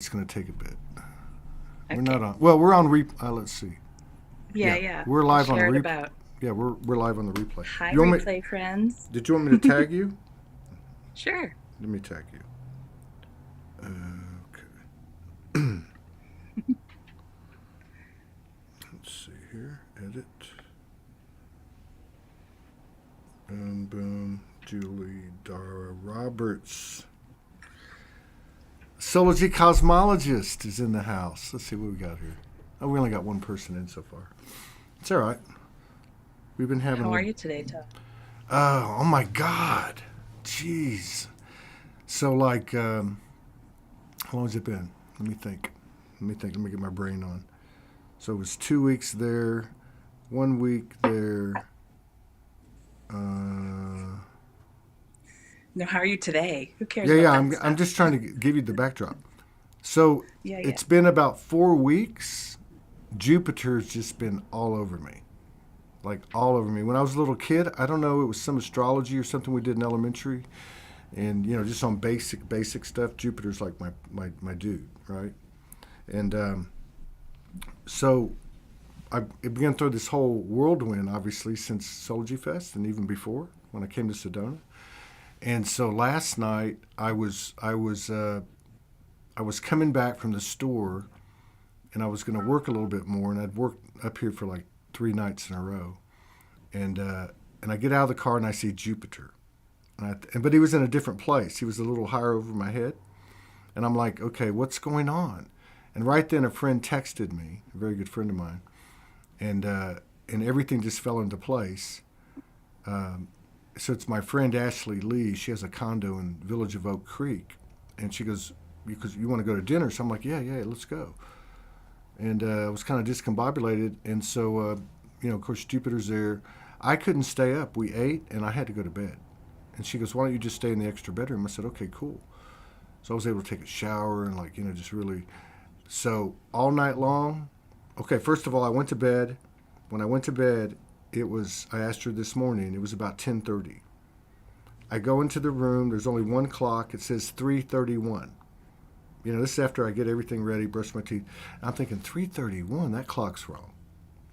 It's going to take a bit. We're not Okay. on. Well, we're on. Let's see. Yeah, Yeah, yeah. we're I'll live on the share it replay. about. Yeah, we're live on the replay. Hi, You want me? replay friends. Did you want me to tag you? Sure. Let me tag you. Okay. Let's see here. Edit. Boom, boom. Julie, Dhara, Roberts. Soulogy Cosmologist is in the house. Let's see what we got here. Oh, we only got one person in so far. It's all right. We've been having a How are little. you today, Todd? Oh my God. Jeez. So, like, how long has it been? Let me think. Let me get my brain on. So it was 2 weeks there, 1 week there. No, how are you today? Who cares Yeah, about yeah. that I'm stuff? just trying to give you the backdrop. So Yeah, yeah. it's been about 4 weeks. Jupiter's just been all over me, like all over me. When I was a little kid, I don't know, it was some astrology or something we did in elementary, and just on basic stuff. Jupiter's like my dude, right? And so I began through this whole whirlwind, obviously, since Soulogy Fest and even before when I came to Sedona. And so last night I was coming back from the store, and I was going to work a little bit more, and I'd worked up here for like 3 nights in a row, and I get out of the car and I see Jupiter, but he was in a different place. He was a little higher over my head, and I'm like, okay, what's going on? And right then a friend texted me, a very good friend of mine, and everything just fell into place. So it's my friend Ashley Lee. She has a condo in Village of Oak Creek, and she goes, because you want to go to dinner? So I'm like, yeah, let's go. And I was kind of discombobulated, and so of course Jupiter's there. I couldn't stay up. We ate, and I had to go to bed. And she goes, why don't you just stay in the extra bedroom? I said, okay, cool. So I was able to take a shower and just really. So all night long. Okay, first of all, I went to bed. When I went to bed, I asked her this morning. It was about 10:30. I go into the room. There's only one clock. It says 3:31. This is after I get everything ready, brush my teeth. I'm thinking 3:31. That clock's wrong.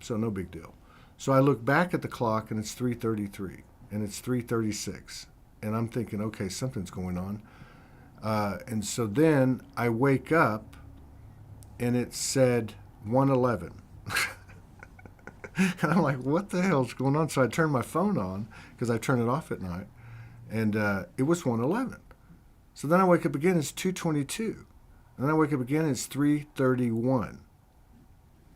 So no big deal. So I look back at the clock and it's 3:33 and it's 3:36, and I'm thinking, okay, something's going on. And so then I wake up and it said 1:11. And I'm like, what the hell's going on? So I turned my phone on because I turn it off at night, and it was 1:11. So then I wake up again, it's 2:22. And then I wake up again, it's 3:31.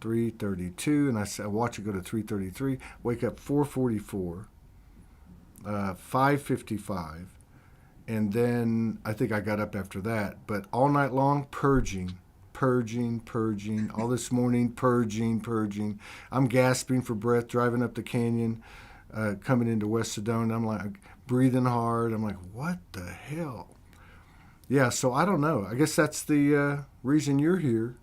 3:32, and I watch it go to 3:33. Wake up 4:44, 5:55, and then I think I got up after that. But all night long, purging. All this morning, purging. I'm gasping for breath driving up the canyon, coming into West Sedona. I'm like breathing hard. I'm like, what the hell? Yeah, so I don't know. I guess that's the reason you're here.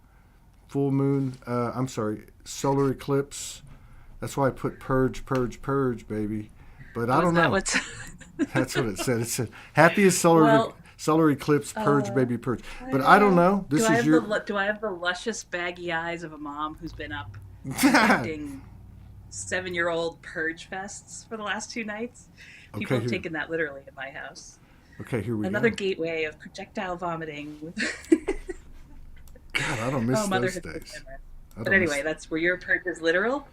Full moon, I'm sorry, solar eclipse. That's why I put purge, baby. But I Oh, is don't that know. what's. That's what it said. It said happiest Well, solar eclipse, purge, uh, baby, purge. I But I don't know. know. Do This I is have your. do I have the luscious baggy eyes of a mom who's been up conducting 7-year-old purge fests for the last 2 nights? People Okay, have here. taken that literally in my house. Okay, here we Another go. gateway of projectile vomiting. God, I don't Oh, miss those motherhood is days. generous. I But don't miss. anyway, that's where your purge is literal.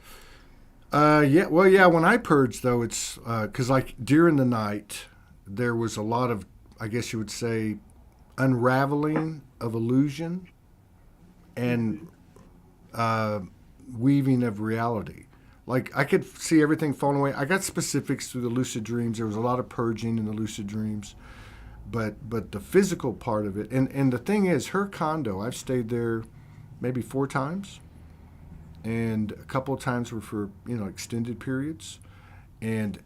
Yeah. Well, yeah. When I purge, though, it's because like during the night, there was a lot of, I guess you would say, unraveling of illusion and Mm-hmm. uh, weaving of reality. Like I could see everything falling away. I got specifics through the lucid dreams. There was a lot of purging in the lucid dreams, but the physical part of it, and the thing is, her condo. I've stayed there maybe 4 times, and a couple of times were for extended periods. And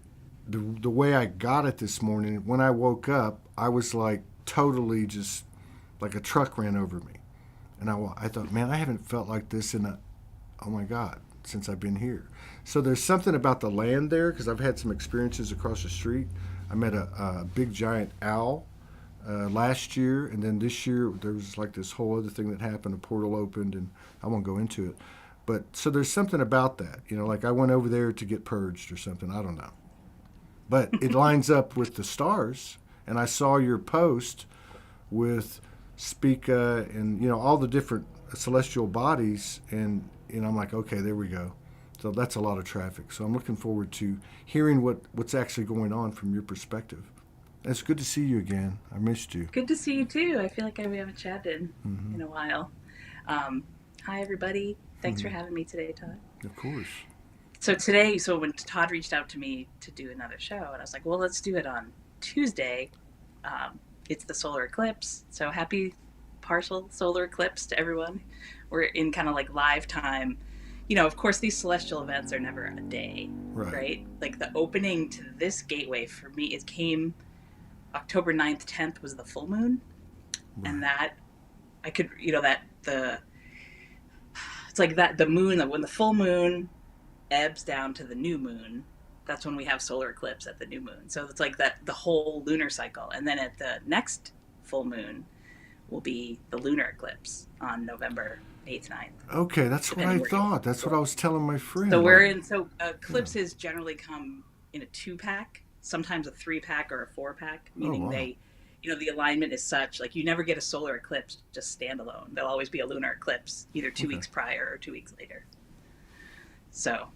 the way I got it this morning, when I woke up, I was like totally just like a truck ran over me, and I thought, man, I haven't felt like this in a oh my God, since I've been here. So there's something about the land there because I've had some experiences across the street. I met a big giant owl last year, and then this year there was like this whole other thing that happened. A portal opened, and I won't go into it. But so there's something about that, like I went over there to get purged or something. I don't know, but it lines up with the stars, and I saw your post with Spica and all the different celestial bodies, and I'm like, okay, there we go. So that's a lot of traffic. So I'm looking forward to hearing what's actually going on from your perspective. It's good to see you again. I missed you. Good to see you too. I feel like we haven't chatted in a while. Hi everybody. Thanks for having me today, Todd. Of course. So when Todd reached out to me to do another show, and I was like, well, let's do it on Tuesday. It's the solar eclipse. So happy partial solar eclipse to everyone. We're in kind of like live time. Of course, these celestial events are never a day, right? Like the opening to this gateway for me, it came October 9th, 10th was the full moon. Right. And that I could, it's like that the moon, when the full moon ebbs down to the new moon, that's when we have solar eclipse at the new moon. So it's like that, the whole lunar cycle. And then at the next full moon will be the lunar eclipse on November 8th, 9th. Okay, that's what I thought. That's what I was telling my friend. So eclipses generally come in a 2-pack, sometimes a 3-pack or a 4-pack, meaning they, the alignment is such, like you never get a solar eclipse just standalone. There'll always be a lunar eclipse, either 2 weeks prior or 2 weeks later. So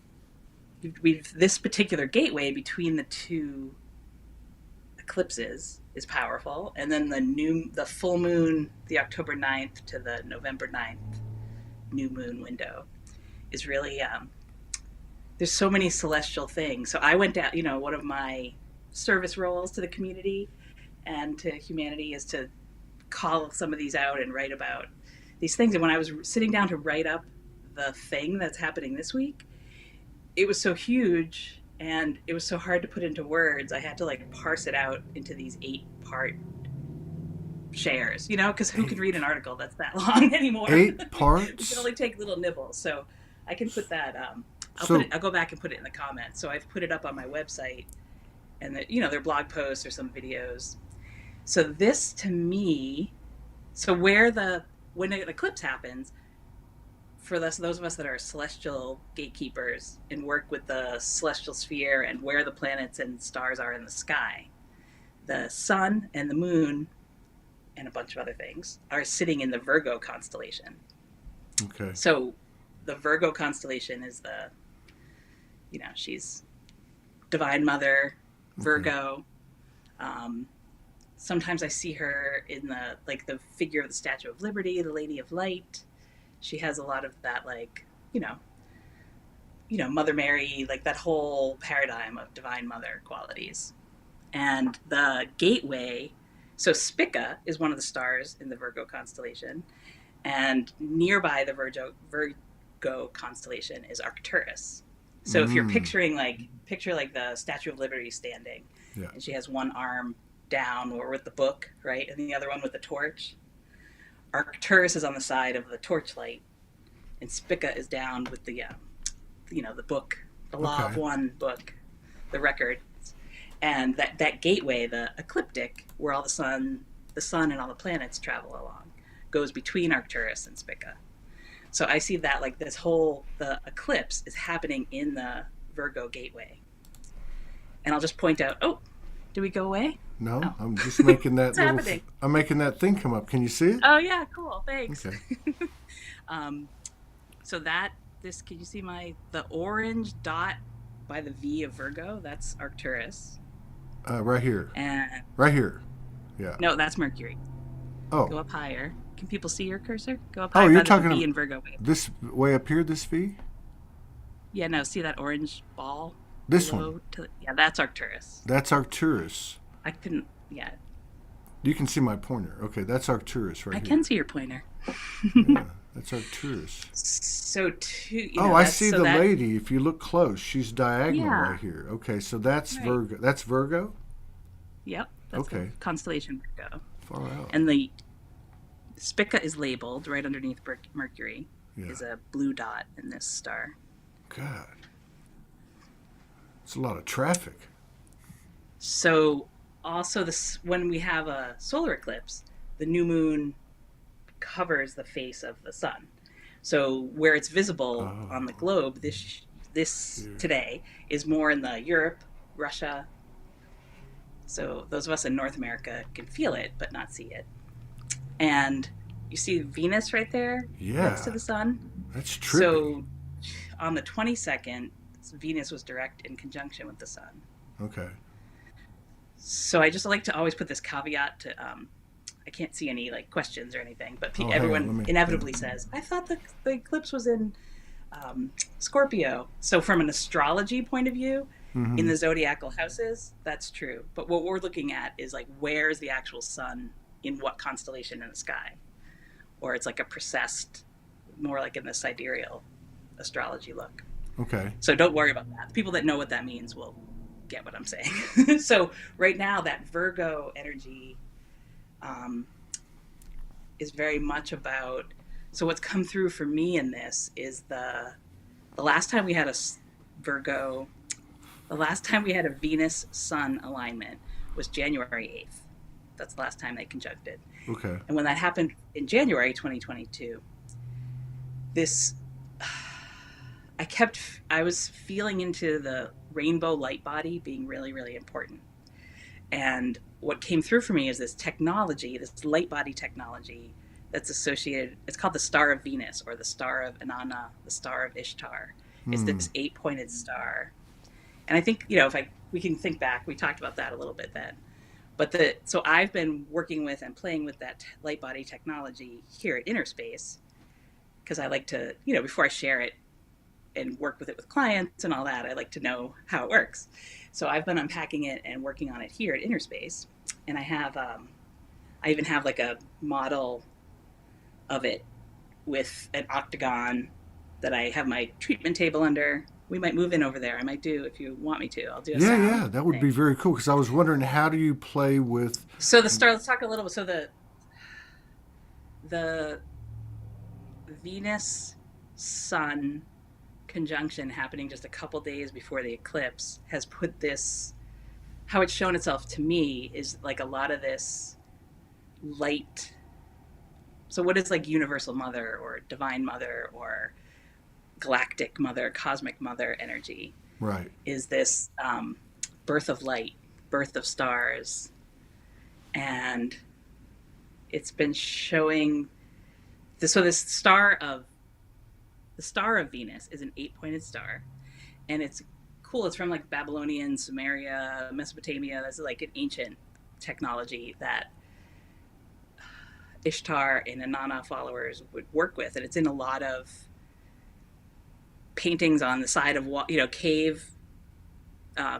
we've this particular gateway between the two eclipses is powerful, and then the full moon, the October 9th to the November 9th new moon window is really there's so many celestial things. So I went down, one of my service roles to the community and to humanity is to call some of these out and write about these things. And when I was sitting down to write up the thing that's happening this week, it was so huge and it was so hard to put into words. I had to parse it out into these 8-part shares, because who could read an article that's that long anymore? 8 parts? You can only take little nibbles. So I can put that, I'll go back and put it in the comments. So I've put it up on my website, and there are blog posts or some videos. So this to me, when an eclipse happens, for those of us that are celestial gatekeepers and work with the celestial sphere and where the planets and stars are in the sky, the sun and the moon and a bunch of other things are sitting in the Virgo constellation. Okay. So the Virgo constellation is she's Divine Mother, Virgo. Sometimes I see her in the figure of the Statue of Liberty, the Lady of Light. She has a lot of that, Mother Mary, that whole paradigm of Divine Mother qualities. And the gateway, so Spica is one of the stars in the Virgo constellation, and nearby the Virgo constellation is Arcturus. So if you're picture the Statue of Liberty standing, and she has one arm down or with the book, right, and the other one with the torch. Arcturus is on the side of the torchlight, and Spica is down with the book, the Law of One book, the record, and that gateway, the ecliptic, where all the sun and all the planets travel along, goes between Arcturus and Spica. So I see that the eclipse is happening in the Virgo gateway, and I'll just point out. Oh, did we go away? No, I'm just making that I'm making that thing come up. Can you see it? Oh yeah, cool. Thanks. Okay. So can you see the orange dot by the V of Virgo? That's Arcturus. Right here. And right here. Yeah. No, that's Mercury. Oh. Go up higher. Can people see your cursor? Go up higher. Oh, you're talking the V in Virgo. This way up here, this V? Yeah, no, see that orange ball? This one? Yeah, that's Arcturus. That's Arcturus. I couldn't, yeah. You can see my pointer. Okay, that's Arcturus right here. I can see your pointer. Yeah, that's Arcturus. So I see the lady. If you look close, she's diagonal right here. Okay, so that's Virgo. That's Virgo? Yep. That's the constellation Virgo. Far out. And the Spica is labeled right underneath Mercury. Is a blue dot in this star. God. It's a lot of traffic. So also this when we have a solar eclipse, the new moon covers the face of the sun. So where it's visible on the Oh, globe, this here. today is more in the Europe, Russia. So those of us in North America can feel it but not see it. And you see Venus right there next to Yeah, the sun. that's trippy. So on the 22nd, Venus was direct in conjunction with the sun. Okay. So I just like to always put this caveat to I can't see any like questions or anything, but Oh, hang on. everyone Let me. inevitably says, "I thought the eclipse was in Scorpio." So from an astrology point of view, in Mm-hmm. the zodiacal houses, that's true. But what we're looking at is like where's the actual sun in what constellation in the sky, or it's like a precessed, more like in the sidereal astrology look. Okay. So don't worry about that. The people that know what that means will get what I'm saying. So right now, that Virgo energy um, is very much about. So what's come through for me in this is the last time we had a Virgo, the last time we had a Venus Sun alignment was January 8th. That's the last time they conjuncted. Okay. And when that happened in January 2022, this I was feeling into the rainbow light body being really, really important. And what came through for me is this technology, this light body technology that's associated, it's called the Star of Venus or the Star of Inanna, the Star of Ishtar. It's Hmm. this 8 pointed star. And I think, you know, if I we can think back, we talked about that a little bit then. But so I've been working with and playing with that light body technology here at Inner Space because I like to, you know, before I share it and work with it with clients and all that, I like to know how it works. So I've been unpacking it and working on it here at Inner Space, and I even have like a model of it with an octagon that I have my treatment table under. We might move in over there. I might do if you want me to. I'll do a Yeah, sound yeah, that would thing. be very cool because I was wondering how do you play with. So the star. Let's talk a little bit. So the Venus Sun conjunction happening just a couple days before the eclipse has put this. How it's shown itself to me is like a lot of this light. So what is like universal mother or divine mother or galactic mother, cosmic mother energy? Right. Is this birth of light, birth of stars, and it's been showing this. So this star of Venus is an 8 pointed star, and it's cool. It's from like Babylonian, Sumeria, Mesopotamia. That's like an ancient technology that Ishtar and Inanna followers would work with, and it's in a lot of paintings on the side of cave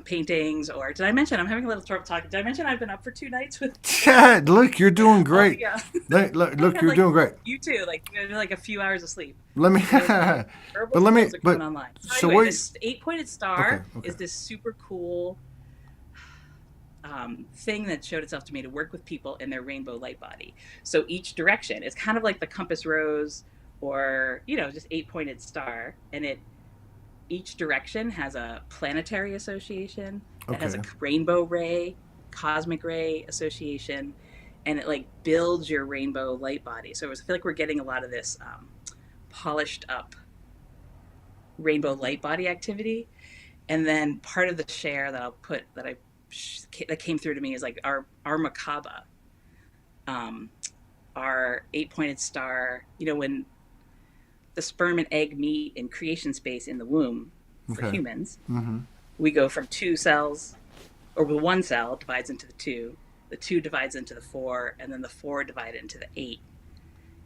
paintings. Or did I mention I'm having a little trouble talking? Did I mention I've been up for 2 nights with Yeah, look, you're doing all great. the I Look, have you're like doing great. you too, like a few hours of sleep. Let me, The herbal but let me, skills are coming but online. So so anyway, wait. this 8 pointed Okay, star okay. is this super cool thing that showed itself to me to work with people in their rainbow light body. So each direction is kind of like the compass rose or, you know, just 8 pointed star. And each direction has a planetary association that has a Okay. rainbow ray, cosmic ray association, and it like builds your rainbow light body. So I feel like we're getting a lot of this polished up rainbow light body activity. And then part of the share that I'll put that came through to me is like our Macabre, um, our 8 pointed star. You know, when the sperm and egg meet in creation space in the womb for Okay. humans, Mm-hmm. we go from 2 cells, or the 1 cell divides into the two divides into the four, and then the four divide into the eight.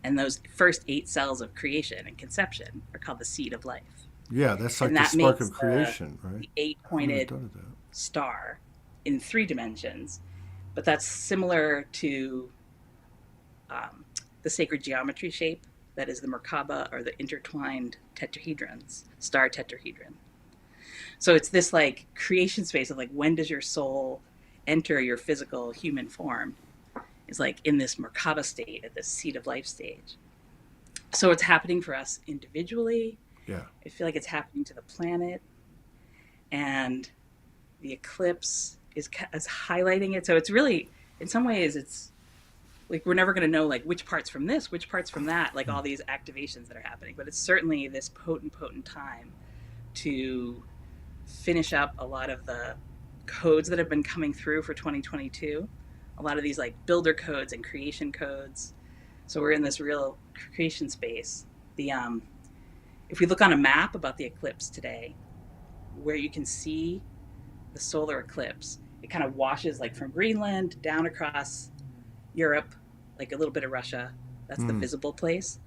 And those first 8 cells of creation and conception are called the seed of life. Yeah, that's like And the that spark makes of creation, right? the eight I never pointed thought of that. star in 3 dimensions. But that's similar to the sacred geometry shape that is the Merkaba or the intertwined tetrahedrons, star tetrahedron. So it's this like creation space of like when does your soul enter your physical human form? Is like in this Merkaba state at this seed of life stage. So it's happening for us individually. Yeah. I feel like it's happening to the planet, and the eclipse is highlighting it. So it's really, in some ways, it's like we're never going to know like which parts from this, which parts from that, like all these activations that are happening. But it's certainly this potent time to finish up a lot of the codes that have been coming through for 2022. A lot of these like builder codes and creation codes. So we're in this real creation space. The if we look on a map about the eclipse today, where you can see the solar eclipse, it kind of washes like from Greenland down across Europe, like a little bit of Russia. That's the visible place.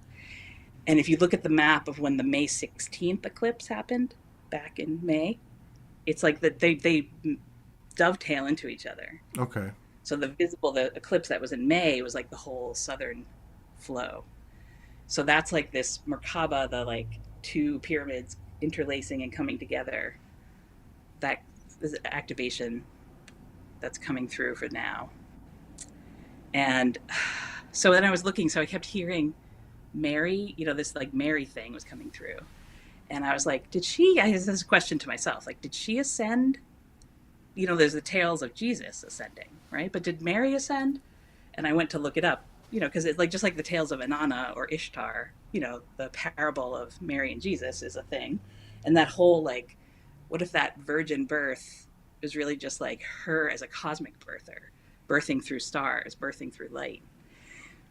And if you look at the map of when the May 16th eclipse happened back in May, it's like that they dovetail into each other. Okay. So the eclipse that was in May was like the whole southern flow. So that's like this Merkaba, the like two pyramids interlacing and coming together. That is an activation that's coming through for now. And so then I was looking, so I kept hearing Mary, this like Mary thing was coming through. And I was like, I asked this question to myself, like, did she ascend? There's the tales of Jesus ascending, right? But did Mary ascend? And I went to look it up, because it's like just like the tales of Inanna or Ishtar, the parable of Mary and Jesus is a thing. And that whole like, what if that virgin birth is really just like her as a cosmic birther, birthing through stars, birthing through light?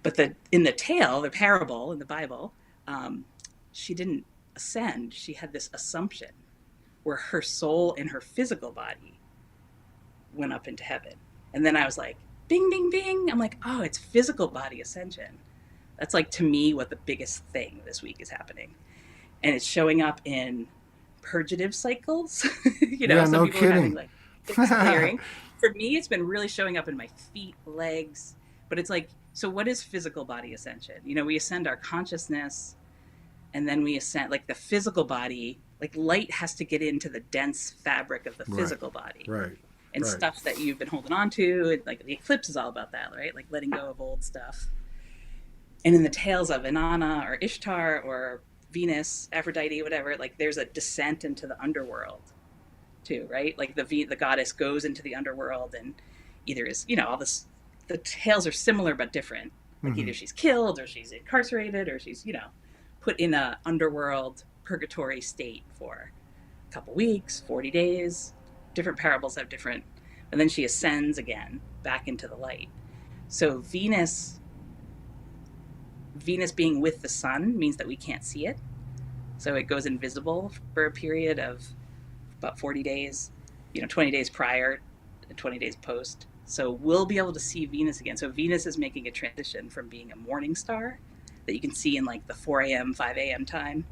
But in the tale, the parable in the Bible, she didn't ascend. She had this assumption where her soul and her physical body went up into heaven. And then I was like, bing, bing, bing. I'm like, oh, it's physical body ascension. That's like, to me, what the biggest thing this week is happening. And it's showing up in purgative cycles. Yeah, some no people kidding. are having like it's clearing. For me, it's been really showing up in my feet, legs. But it's like, so what is physical body ascension? We ascend our consciousness, and then we ascend like the physical body, like light has to get into the dense fabric of the physical body. Right. And stuff that you've been holding on to. And like the eclipse is all about that, right? Like letting go of old stuff. And in the tales of Inanna or Ishtar or Venus, Aphrodite, whatever, like there's a descent into the underworld too, right? Like the goddess goes into the underworld and either is, all this, the tales are similar but different. Like either she's killed or she's incarcerated or she's, put in a underworld purgatory state for a couple weeks, 40 days. Different parables have different, and then she ascends again back into the light. So Venus being with the sun means that we can't see it. So it goes invisible for a period of about 40 days, 20 days prior and 20 days post. So we'll be able to see Venus again. So Venus is making a transition from being a morning star that you can see in like the 4 a.m., 5 a.m. time.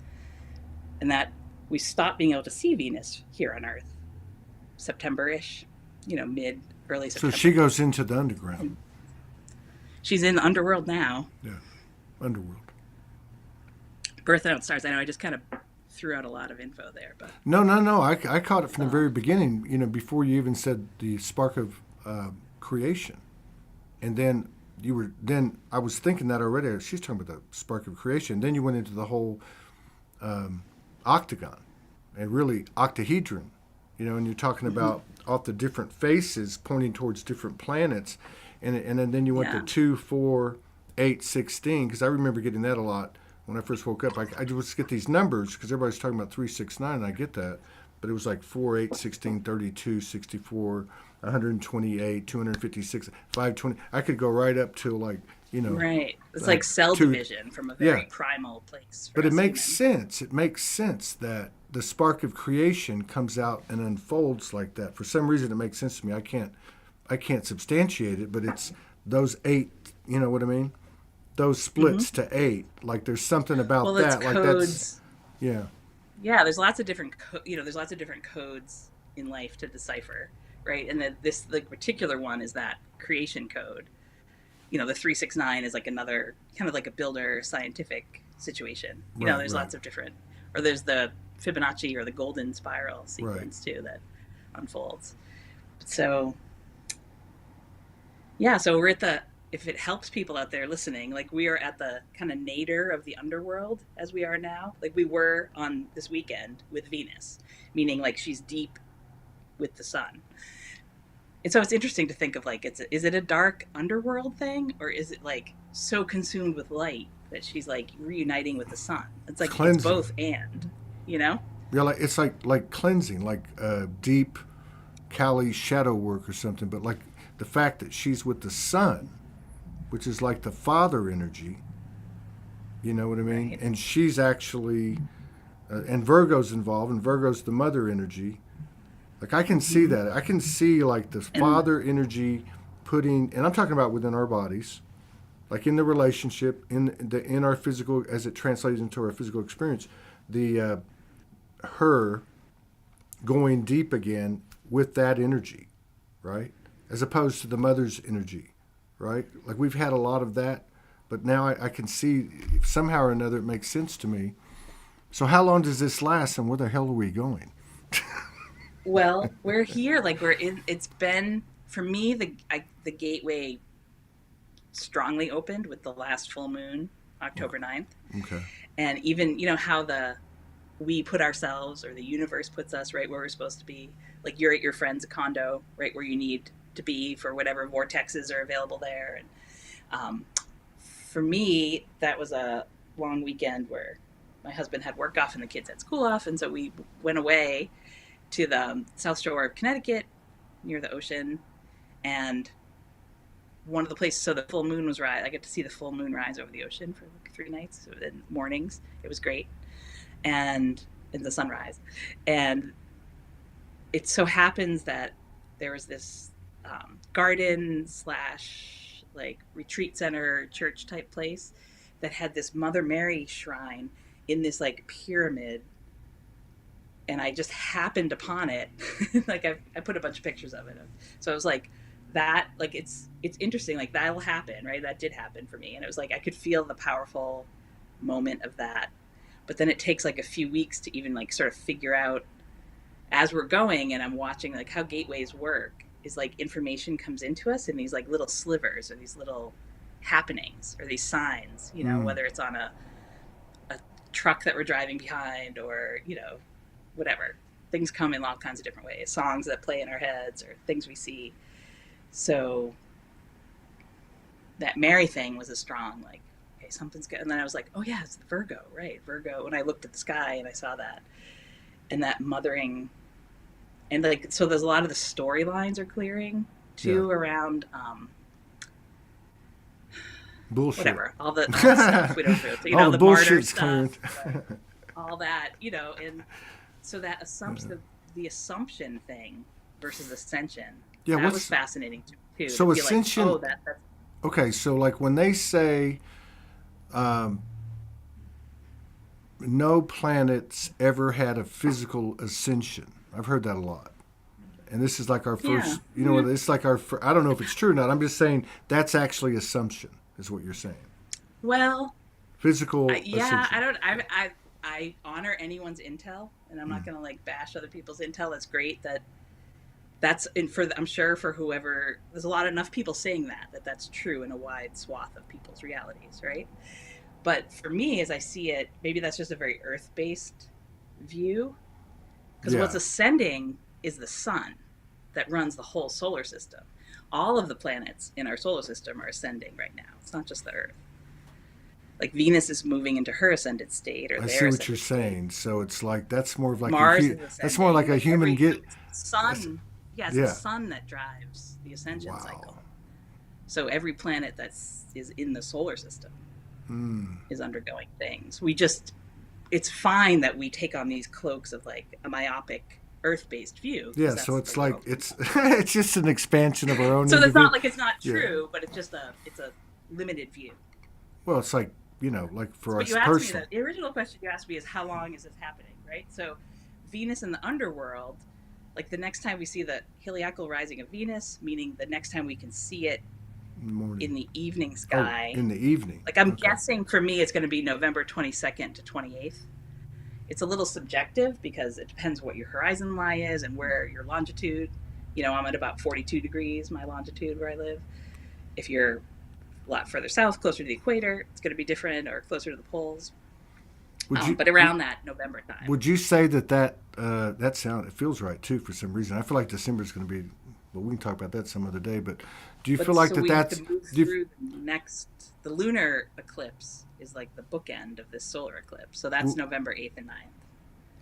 And that we stop being able to see Venus here on Earth September-ish, early September. So she goes into the underground. She's in the underworld now. Yeah, underworld. Birth out stars. I know I just kind of threw out a lot of info there, but No. I caught it from the very beginning. Before you even said the spark of creation, and then I was thinking that already. She's talking about the spark of creation. Then you went into the whole octagon, and really octahedron. And you're talking about all the different faces pointing towards different planets, and then you went to 2, 4, 8, 16. Because I remember getting that a lot when I first woke up. I just get these numbers because everybody's talking about 3, 6, 9, and I get that, but it was like 4, 8, 16, 32, 64, 128, 256, 520. I could go right up to like right. It's like cell division from a very primal place. But it makes sense. It makes sense that the spark of creation comes out and unfolds like that. For some reason, it makes sense to me. I can't substantiate it, but it's those 8. You know what I mean? Those splits to 8. Like there's something about that. Like codes. That's There's lots of different there's lots of different codes in life to decipher, right? And then this particular one is that creation code. The 369 is like another kind of like a builder scientific situation. There's lots of different, or there's the Fibonacci or the golden spiral sequence too that unfolds. So so we're at if it helps people out there listening, like we are at the kind of nadir of the underworld as we are now. Like we were on this weekend with Venus, meaning like she's deep with the sun. And so it's interesting to think of like, is it a dark underworld thing, or is it like so consumed with light that she's like reuniting with the sun? It's It's like it's cleansing. both and, you know? Yeah, like it's like cleansing, like deep Kali shadow work or something. But like the fact that she's with the sun, which is like the father energy. You know what I mean? Right. And she's actually, and Virgo's involved, and Virgo's the mother energy. Like I can see Mm-hmm. that. I can see like the And father energy putting, and I'm talking about within our bodies, like in the relationship, in our physical, as it translates into our physical experience, the her going deep again with that energy, right? As opposed to the mother's energy, right? Like we've had a lot of that, but now I can see somehow or another it makes sense to me. So how long does this last, and where the hell are we going? well, we're here. Like we're in. It's been for me the gateway strongly opened with the last full moon, October 9th. Okay. And even how the we put ourselves, or the universe puts us right where we're supposed to be. Like you're at your friend's condo, right where you need to be for whatever vortexes are available there. And for me, that was a long weekend where my husband had work off and the kids had school off, and so we went away to the South Shore of Connecticut, near the ocean. And one of the places, so the full moon was rise. I get to see the full moon rise over the ocean for like 3 nights and mornings. It was great, and in the sunrise. And it so happens that there was this garden slash like retreat center church type place that had this Mother Mary shrine in this like pyramid, and I just happened upon it. Like I put a bunch of pictures of it. So I was like, that, like it's interesting. Like that'll happen, right? That did happen for me, and it was like I could feel the powerful moment of that. But then it takes like a few weeks to even like sort of figure out as we're going, and I'm watching like how gateways work. Is like information comes into us in these like little slivers, or these little happenings, or these signs. Mm. Whether it's on a truck that we're driving behind, or whatever. Things come in all kinds of different ways. Songs that play in our heads, or things we see. So that Mary thing was a strong, like, okay, something's good. And then I was like, oh yeah, it's the Virgo, right? Virgo. When I looked at the sky and I saw that, and that mothering, and like, so there's a lot of the storylines are clearing Yeah. too around Bullshit. whatever, all the stuff we don't do, All the martyr bullshit's stuff, cleared. all that, and so that assumption, the assumption thing versus ascension, Yeah. that was fascinating too. So to feel ascension? like, oh, that's Okay. So like when they say um, no planets ever had a physical ascension, I've heard that a lot. And this is like our yeah. first, it's like our, I don't know if it's true or not. I'm just saying that's actually assumption, is what you're saying. Well, Physical yeah, I ascension. don't. I honor anyone's intel, and I'm not Mm. gonna like bash other people's intel. It's great that that's in for. I'm sure for whoever, there's a lot enough people saying that's true in a wide swath of people's realities, right? But for me, as I see it, maybe that's just a very Earth based view, because Yeah. what's ascending is the sun that runs the whole solar system. All of the planets in our solar system are ascending right now. It's not just the Earth. Like Venus is moving into her ascended state, or I their see what you're ascended state. saying. So it's like that's more of like Mars is that's more like ascending. a Like human get. it's the That's, sun. Yeah, it's the yeah. sun that drives the ascension Wow. cycle. So every planet is in the solar system Mm. is undergoing things. It's fine that we take on these cloaks of like a myopic Earth-based view, Yeah. because So that's the it's like world. it's just an expansion of our own So that's not individual. like it's not Yeah. true, but it's a limited view. Well, it's like like for But us you asked me personally. that the original question you asked me is how long is this happening, right? So Venus in the underworld, like the next time we see the heliacal rising of Venus, meaning the next time we can see it In the morning. in the evening Oh, sky. in the evening. Like I'm Okay. guessing for me it's going to be November 22nd to 28th. It's a little subjective because it depends what your horizon lie is and where your longitude. I'm at about 42 degrees, my longitude where I live. If you're a lot further south, closer to the equator, it's going to be different, or closer to the poles. Would you But around that November time. would you say that that sound, it feels right too for some reason? I feel like December is going to be but we can talk about that some other day. But do you But feel like so we have to that's move do you, through the lunar eclipse is like the bookend of this solar eclipse. So that's November 8th and 9th.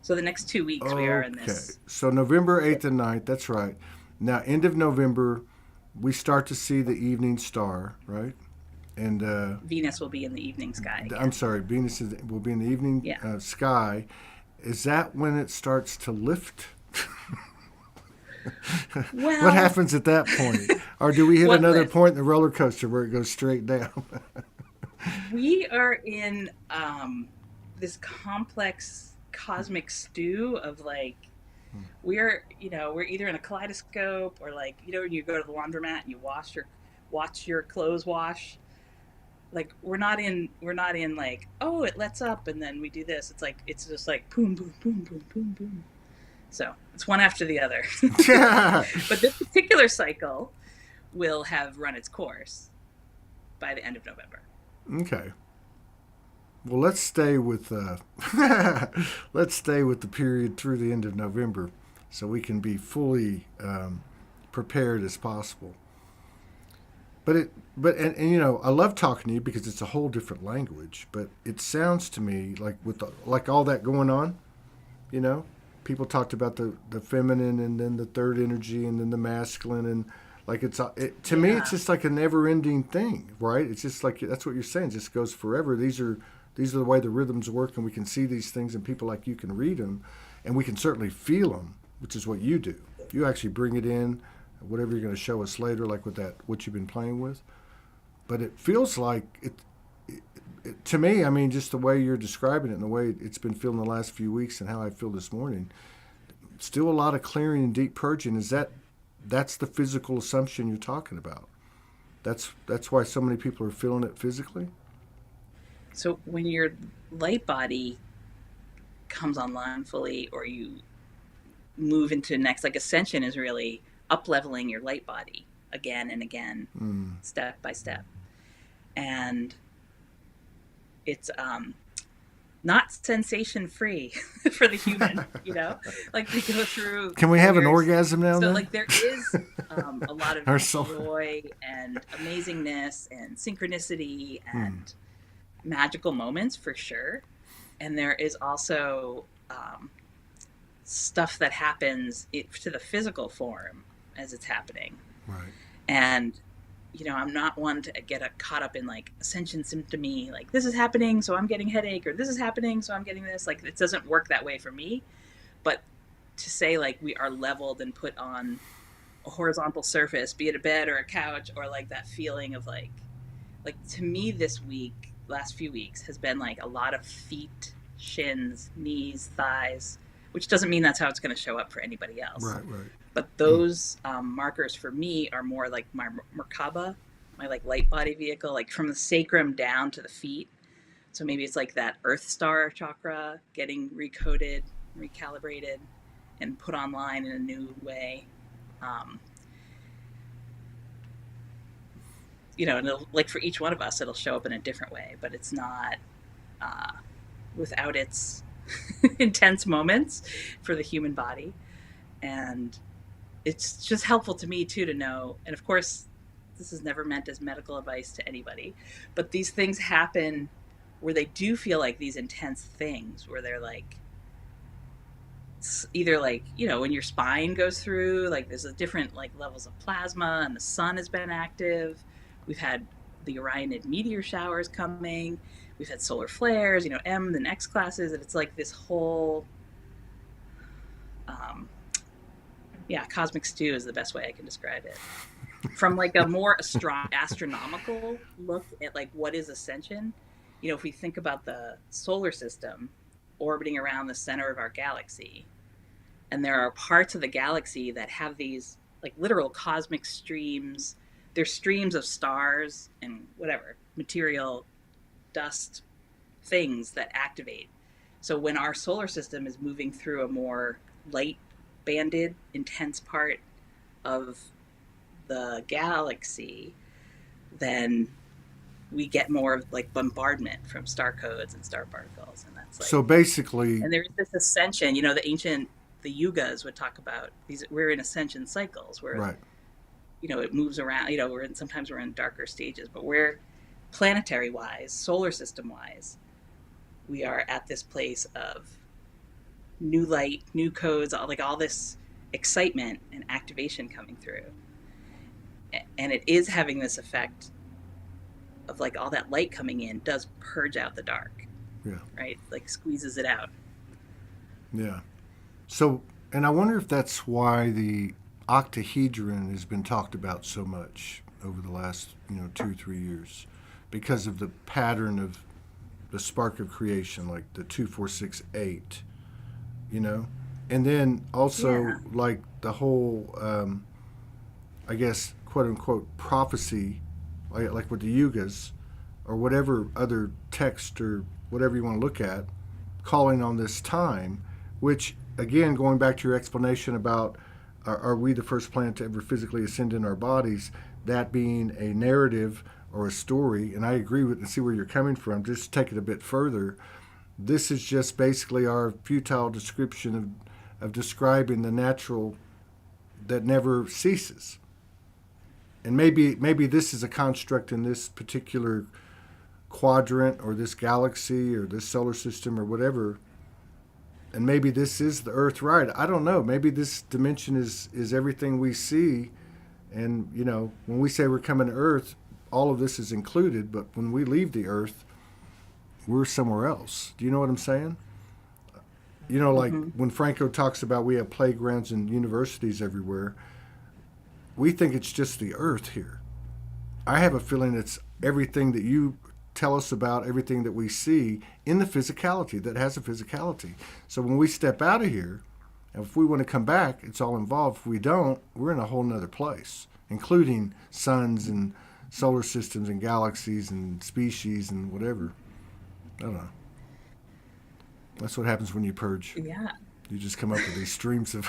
So the next 2 weeks we are in okay? this. So November 8th and 9th. That's right. Now, end of November, we start to see the evening star, right? And Venus will be in the evening sky I'm again. sorry, will be in the evening Yeah. sky. Is that when it starts to lift? What Well, happens at that point? Or do we hit what another lift? point in the roller coaster where it goes straight down? We are in this complex cosmic stew of like we're either in a kaleidoscope or like when you go to the laundromat and you watch your clothes wash. Like we're not in like, oh, it lets up and then we do this. It's just like boom boom boom boom boom boom. So it's one after the other. But this particular cycle will have run its course by the end of November. Okay. Well, let's stay with let's stay with the period through the end of November, so we can be fully prepared as possible. And I love talking to you because it's a whole different language. But it sounds to me like like all that going on, you know, people talked about the feminine and then the third energy and then the masculine and like to me it's Yeah. just like a never ending thing, right? It's just like that's what you're saying. It just goes forever. These are the way the rhythms work, and we can see these things, and people like you can read them, and we can certainly feel them, which is what you do. You actually bring it in, whatever you're going to show us later, like with that what you've been playing with. But it feels like to me. I mean, just the way you're describing it and the way it's been feeling the last few weeks, and how I feel this morning. Still a lot of clearing and deep purging. That's the physical assumption you're talking about? That's why so many people are feeling it physically. So when your light body comes online fully, or you move into next, like ascension is really up leveling your light body again and again, Mm. step by step. And it's not sensation free for the human, like we go through Can we have an years. orgasm now and So then? like there is a lot of Our soul. joy and amazingness and synchronicity Mm. and magical moments for sure. And there is also stuff that happens to the physical form as it's happening. Right. And I'm not one to get caught up in like ascension symptomy, like this is happening so I'm getting headache, or this is happening so I'm getting this. Like it doesn't work that way for me. But to say like we are leveled and put on a horizontal surface, be it a bed or a couch, or like that feeling of like to me this week, last few weeks, has been like a lot of feet, shins, knees, thighs, which doesn't mean that's how it's going to show up for anybody else. Right. Right. But those markers for me are more like my Merkaba, my like light body vehicle, like from the sacrum down to the feet. So maybe it's like that Earth Star chakra getting recoded, recalibrated, and put online in a new way. Um, and like for each one of us, it'll show up in a different way, but it's not without its intense moments for the human body. And it's just helpful to me too to know. And of course, this is never meant as medical advice to anybody, but these things happen where they do feel like these intense things, where they're like either like when your spine goes through, like there's a different like levels of plasma, and the sun has been active. We've had the Orionid meteor showers coming. We've had solar flares, M and X classes, and it's like this whole cosmic stew is the best way I can describe it. From like a more astronomical look at like what is ascension, if we think about the solar system orbiting around the center of our galaxy, and there are parts of the galaxy that have these like literal cosmic streams. They're streams of stars and whatever material, dust, things that activate. So when our solar system is moving through a more light banded, intense part of the galaxy, then we get more of like bombardment from star codes and star particles. And that's like, So basically, and there's this ascension, the yugas would talk about these, we're in ascension cycles where right. it moves around. Sometimes we're in darker stages, but we're planetary wise, solar system wise, we are at this place of new light, new codes, all this excitement and activation coming through. And it is having this effect of like all that light coming in does purge out the dark. Yeah. Right? Like squeezes it out. Yeah. So, and I wonder if that's why the octahedron has been talked about so much over the last, 2-3 years, because of the pattern of the spark of creation, like the 2-4-6-8, and then also like the whole, I guess, quote unquote, prophecy, like with the yugas or whatever other text or whatever you want to look at, calling on this time, which, again, going back to your explanation about are we the first planet to ever physically ascend in our bodies, that being a narrative or a story, and I agree with and see where you're coming from, just take it a bit further. This is just basically our futile description of describing the natural that never ceases. And maybe this is a construct in this particular quadrant or this galaxy or this solar system or whatever. And maybe this is the Earth, right? I don't know. Maybe this dimension is everything we see. And, when we say we're coming to Earth, all of this is included. But when we leave the Earth, we're somewhere else. Do you know what I'm saying? Like when Franco talks about we have playgrounds and universities everywhere, we think it's just the Earth here. I have a feeling it's everything that you tell us about, everything that we see in the physicality, that has a physicality. So when we step out of here, if we want to come back, it's all involved. If we don't, we're in a whole nother place, including suns and solar systems and galaxies and species and whatever. I don't know. That's what happens when you purge. Yeah. You just come up with these streams of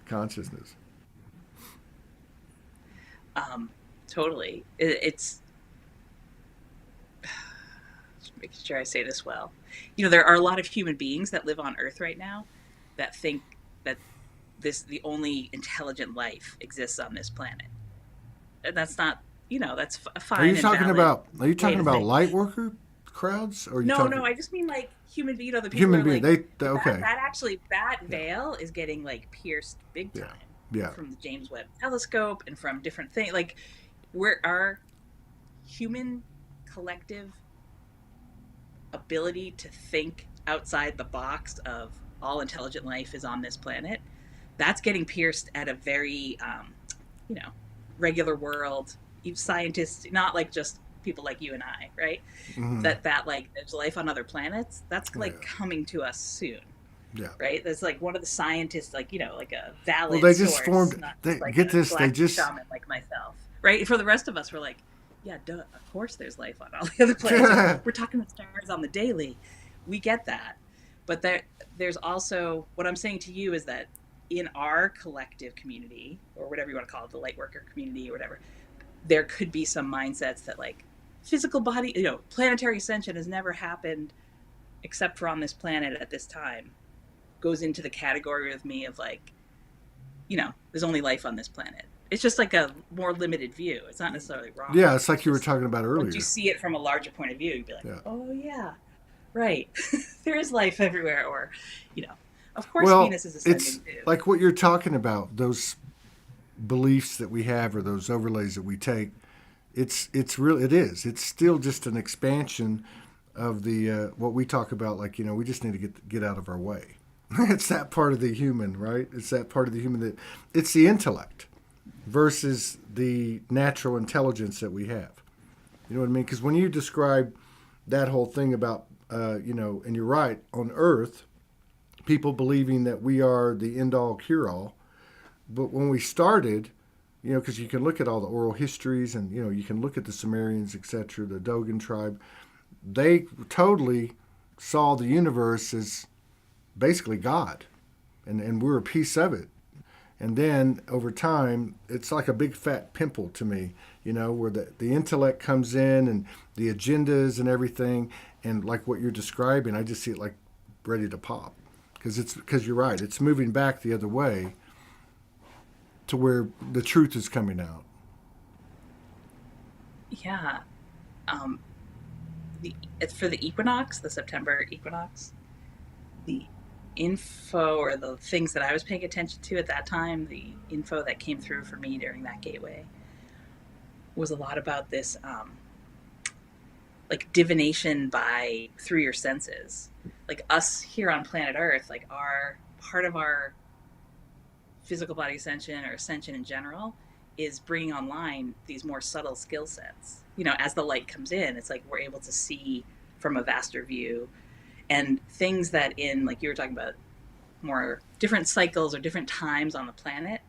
consciousness. Totally. It's just making sure I say this well. There are a lot of human beings that live on Earth right now that think that the only intelligent life exists on this planet. And that's not, that's fine. Are you talking about light worker crowds, or no, I just mean like human being. The people human being. Like, okay. That veil is getting like pierced big time. Yeah. From the James Webb Telescope and from different things. Like, where our human collective ability to think outside the box of all intelligent life is on this planet, that's getting pierced at a very, regular world. Scientists, not like just people like you and I, right? Mm-hmm. That like there's life on other planets. That's like coming to us soon. Yeah. Right. There's like one of the scientists, like like a valid. Well, they just source, formed. Get this. They just shaman like myself. Right. For the rest of us, we're like, yeah, duh. Of course, there's life on all the other planets. We're talking to stars on the daily. We get that, but there's also what I'm saying to you is that in our collective community, or whatever you want to call it, the light worker community or whatever, there could be some mindsets that like physical body, planetary ascension has never happened except for on this planet at this time, goes into the category with me of like, there's only life on this planet. It's just like a more limited view. It's not necessarily wrong. Yeah, it's like you were talking about earlier. Once you see it from a larger point of view, you'd be like, oh yeah, right. There is life everywhere. Or, of course Venus is ascending too. It's like what you're talking about, those beliefs that we have or those overlays that we take. It's still just an expansion of the what we talk about, like, we just need to get out of our way. It's that part of the human, right? It's that part of the human that it's the intellect versus the natural intelligence that we have. You know what I mean? Because when you describe that whole thing about, and you're right, on Earth, people believing that we are the end-all, cure-all. But when we started, because you can look at all the oral histories and, you can look at the Sumerians, etc., the Dogon tribe, they totally saw the universe as basically God, and we're a piece of it. And then over time, it's like a big fat pimple to me, where the intellect comes in and the agendas and everything, and like what you're describing, I just see it like ready to pop, because you're right, it's moving back the other way. to where the truth is coming out. Yeah. Um, it's for the equinox, the September equinox. The info or the things that I was paying attention to at that time, the info that came through for me during that gateway was a lot about this like divination by through your senses. Like us here on planet Earth, like our part of our physical body ascension or ascension in general is bringing online these more subtle skill sets. You know, as the light comes in, it's like we're able to see from a vaster view, and things that in, like you were talking about, more different cycles or different times on the planet,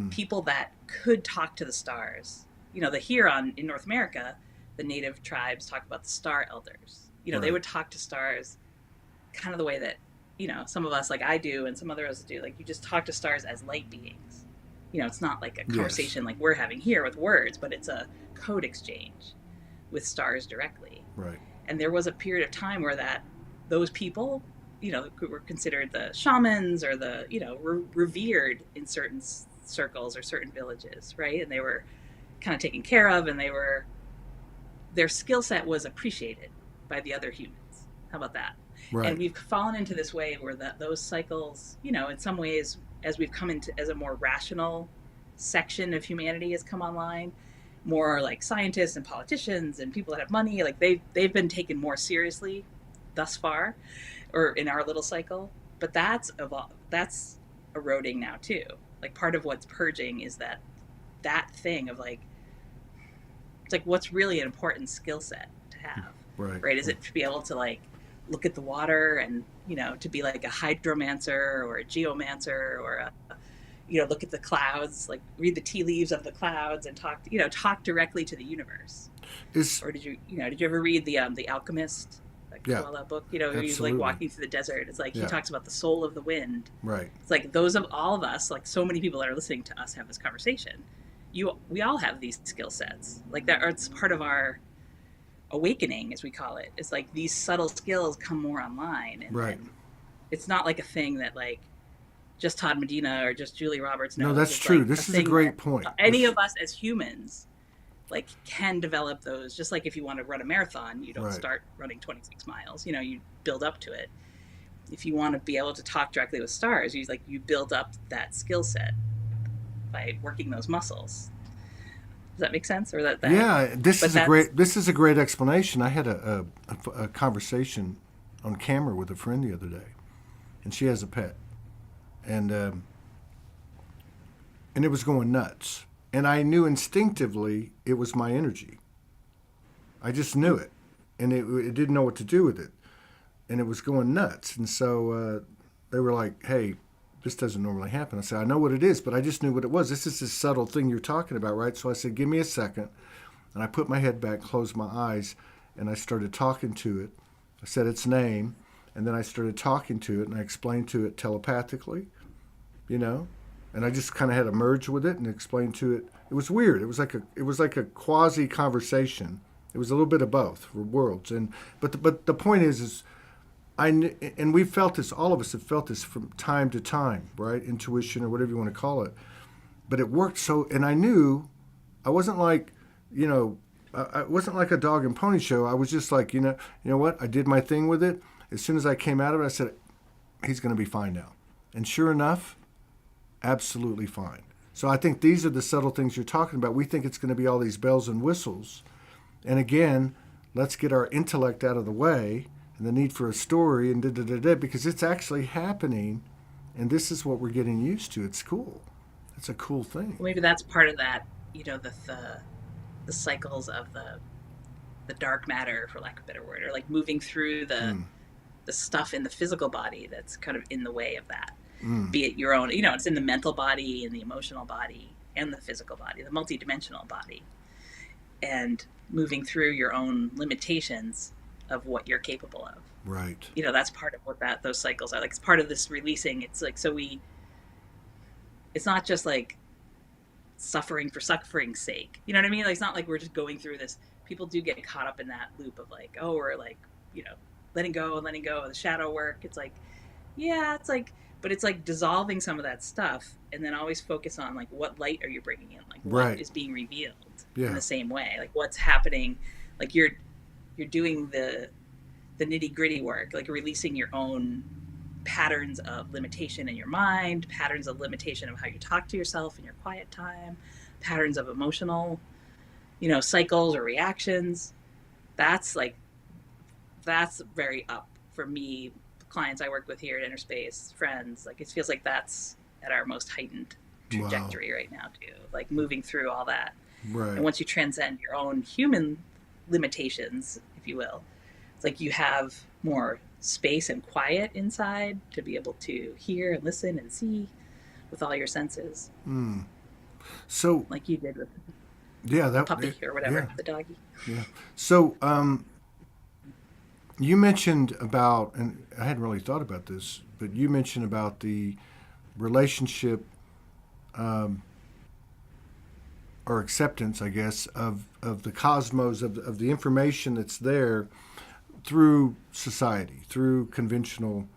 people that could talk to the stars. You know, the here on in North America, the native tribes talk about the star elders. You know, they would talk to stars kind of the way that, you know, some of us, like I do, and some others do. Like, you just talk to stars as light beings. You know, it's not like a conversation like we're having here with words, but it's a code exchange with stars directly. Right. And there was a period of time where those people, you know, were considered the shamans or the, you know, revered in certain circles or certain villages, right? And they were kind of taken care of, and their skill set was appreciated by the other humans. How about that? Right. And we've fallen into this way where those cycles, you know, in some ways, as we've come into as a more rational section of humanity has come online, more like scientists and politicians and people that have money, like they've been taken more seriously thus far, or in our little cycle. But that's eroding now too. Like, part of what's purging is that thing of like, it's like, what's really an important skill set to have, right? Is it to be able to like look at the water and, you know, to be like a hydromancer or a geomancer or a, you know, look at the clouds, like read the tea leaves of the clouds and talk directly to the universe. Or did you ever read the Alchemist, like Kabbalah book? You know, he's like walking through the desert. It's like he talks about the soul of the wind. Right. It's like those of all of us, like so many people that are listening to us have this conversation. We all have these skill sets. Like that, it's part of our awakening, as we call it. It's like these subtle skills come more online. And it's not like a thing that like just Todd Medina or just Julie Roberts knows. No, that's true. Like, this is a great point. Any of us as humans like can develop those. Just like if you want to run a marathon, you don't start running 26 miles. You know, you build up to it. If you want to be able to talk directly with stars, you build up that skill set by working those muscles. Does that make sense? Or that yeah, this is a great explanation. I had a conversation on camera with a friend the other day, and she has a pet, and it was going nuts, and I knew instinctively it was my energy. I just knew it, and it didn't know what to do with it, and it was going nuts, and so they were like, "Hey, this doesn't normally happen." I said, "I know what it is, but I just knew what it was. This is this subtle thing you're talking about, right?" So I said, "Give me a second." And I put my head back, closed my eyes, and I started talking to it. I said its name, and then I started talking to it, and I explained to it telepathically, you know, and I just kind of had to merge with it and explain to it. It was weird. It was like a quasi conversation. It was a little bit of both worlds. But the point is and we felt this, all of us have felt this from time to time, right? Intuition or whatever you want to call it. But it worked so, and I knew I wasn't like, you know, I wasn't like a dog and pony show. I was just like, you know what? I did my thing with it. As soon as I came out of it, I said, he's going to be fine now. And sure enough, absolutely fine. So I think these are the subtle things you're talking about. We think it's going to be all these bells and whistles. And again, let's get our intellect out of the way and the need for a story and because it's actually happening, and this is what we're getting used to. It's cool. It's a cool thing. Maybe that's part of that, you know, the cycles of the dark matter, for lack of a better word, or like moving through the stuff in the physical body that's kind of in the way of that. Be it your own, you know, it's in the mental body and the emotional body and the physical body, the multidimensional body, and moving through your own limitations of what you're capable of. Right. You know, that's part of what those cycles are. Like, it's part of this releasing. It's like, it's not just like suffering for suffering's sake. You know what I mean? Like, it's not like we're just going through this. People do get caught up in that loop of like, oh, we're like, you know, letting go of the shadow work. It's like, yeah, it's like, But it's like dissolving some of that stuff, and then always focus on like what light are you bringing in, like what Right. is being revealed in Yeah. the same way, like what's happening, like you're doing the nitty gritty work, like releasing your own patterns of limitation in your mind, patterns of limitation of how you talk to yourself in your quiet time, patterns of emotional, cycles or reactions. That's like, that's very up for me. Clients I work with here at Inner Space, friends, like it feels like that's at our most heightened Wow. trajectory right now too. Like moving through all that. And Right. once you transcend your own human limitations, if you will, it's like you have more space and quiet inside to be able to hear and listen and see with all your senses, Mm. So like you did with yeah, the that puppy or yeah, whatever, the doggy. yeah. So you mentioned about, and I hadn't really thought about this, but you mentioned about the relationship um, or acceptance, I guess, of the cosmos, of the information that's there through society, through conventional,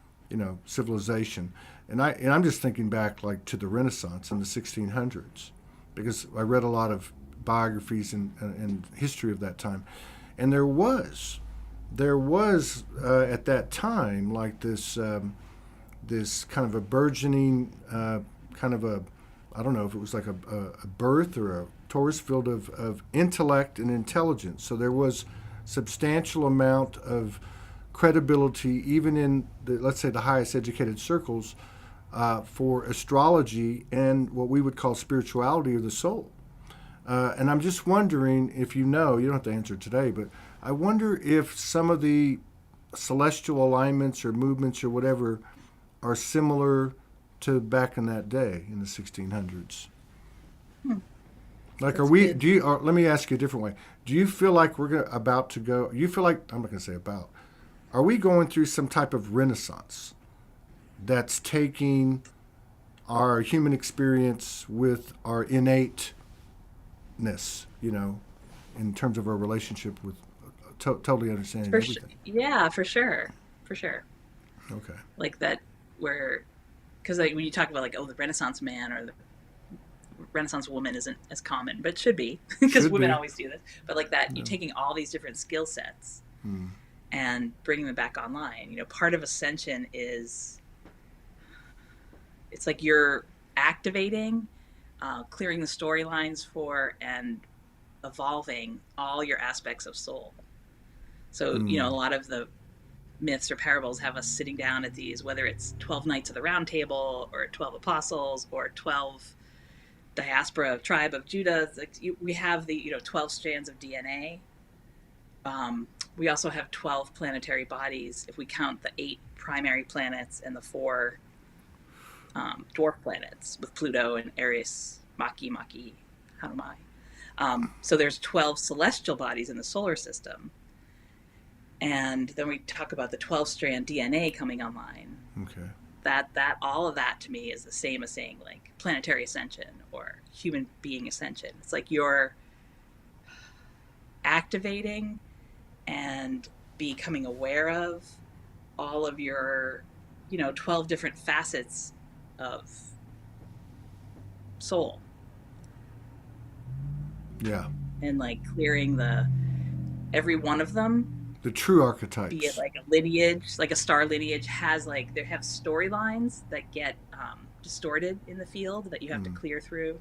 civilization. And I'm just thinking back like to the Renaissance in the 1600s, because I read a lot of biographies and history of that time, and there was at that time like this kind of a burgeoning kind of a, I don't know if it was like a birth or a torus field of intellect and intelligence. So there was substantial amount of credibility, even in let's say the highest educated circles, for astrology and what we would call spirituality or the soul. And I'm just wondering if you don't have to answer today, but I wonder if some of the celestial alignments or movements or whatever are similar to back in that day in the 1600s. Hmm. Like, are That's we? good. Do you? Or let me ask you a different way. Do you feel like about to go? You feel like I'm not going to say about. Are we going through some type of renaissance that's taking our human experience with our innateness, in terms of our relationship with totally understanding everything? Yeah, for sure. Okay. Like that, where, because like when you talk about like, oh, the Renaissance man or the Renaissance woman isn't as common, but it should be because Should women be. always do this. But like that, you're No. taking all these different skill sets Hmm. and bringing them back online. Part of ascension is, it's like you're activating, clearing the storylines for, and evolving all your aspects of soul. So, a Hmm. lot of the myths or parables have us sitting down at these, whether it's 12 Knights of the Round Table or 12 Apostles or 12 diaspora tribe of Judah. Like we have the 12 strands of DNA. We also have 12 planetary bodies if we count the 8 primary planets and the 4 dwarf planets with Pluto and Aries, Maki, Hanumai. So there's 12 celestial bodies in the solar system. And then we talk about the 12 strand DNA coming online. Okay. That all of that to me is the same as saying like planetary ascension or human being ascension. It's like you're activating and becoming aware of all of your 12 different facets of soul, Yeah. and like clearing the every one of them, The true be it archetypes. like a lineage, like a star lineage has like, they have storylines that get distorted in the field that you have to Hmm. clear through.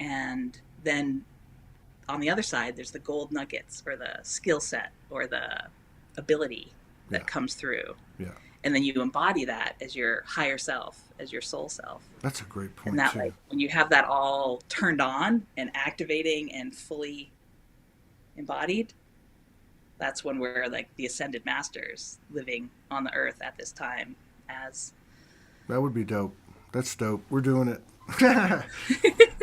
And then on the other side, there's the gold nuggets or the skill set or the ability Yeah. that comes through. Yeah. And then you embody that as your higher self, as your soul self. That's a great And point that, too. like, when you have that all turned on and activating and fully embodied, that's when we're like the ascended masters living on the earth at this time as. That would be dope. That's dope. We're doing it.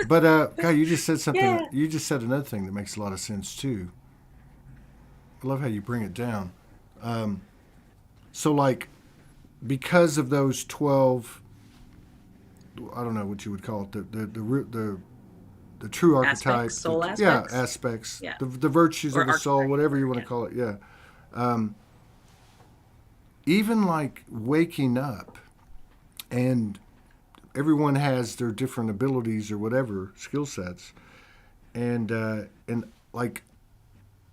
But God, you just said something. Yeah. You just said another thing that makes a lot of sense too. I love how you bring it down. So, like, because of those 12, I don't know what you would call it, the true archetype, Aspects, soul yeah, aspects. aspects, Yeah. the virtues of Or the soul, archetypes. whatever you want Yeah. to call it, yeah. Um, Even like waking up and everyone has their different abilities or whatever skill sets, and like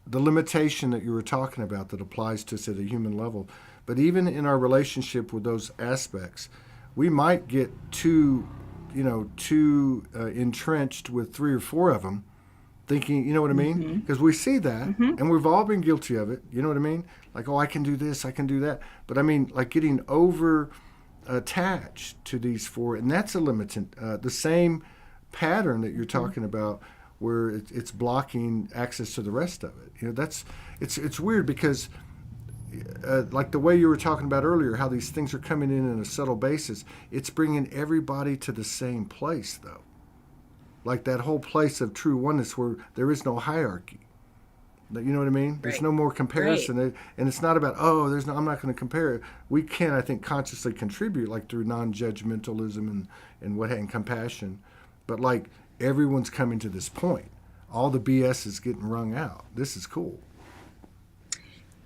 the limitation that you were talking about that applies to us at a human level. But even in our relationship with those aspects, we might get too entrenched with 3 or 4 of them, thinking, you know what I mean? Because we see that, and we've all been guilty of it. You know what I mean? Like, oh, I can do this, I can do that. But I mean, like getting over attached to these 4, and that's a limitant. The same pattern that you're talking about, where it's blocking access to the rest of it. You know, that's it's weird because. Like the way you were talking about earlier, how these things are coming in a subtle basis, it's bringing everybody to the same place, though. Like that whole place of true oneness where there is no hierarchy. You know what I mean? There's Right. no more comparison. Right. And it's not about, I'm not going to compare it. We can, I think, consciously contribute, like through non-judgmentalism and compassion. But like everyone's coming to this point. All the BS is getting wrung out. This is cool.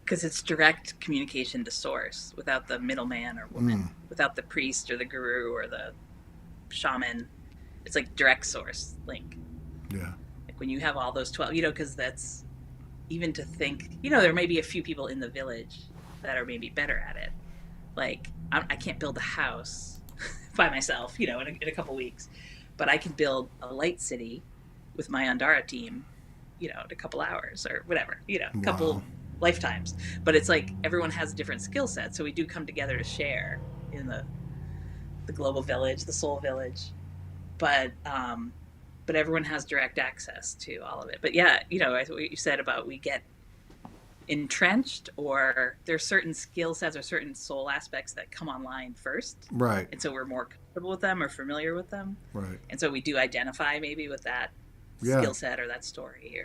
Because it's direct communication to source without the middleman or woman, without the priest or the guru or the shaman. It's like direct source link. Yeah. Like when you have all those 12, because that's even to think, there may be a few people in the village that are maybe better at it. Like I can't build a house by myself, in a couple weeks, but I can build a light city with my Dhara team, in a couple hours or whatever, a couple lifetimes. But it's like everyone has a different skill set, so we do come together to share in the global village, the soul village, but everyone has direct access to all of it. But yeah, what you said about we get entrenched, or there's certain skill sets or certain soul aspects that come online first, right? And so we're more comfortable with them or familiar with them, right? And so we do identify maybe with that skill set or that story,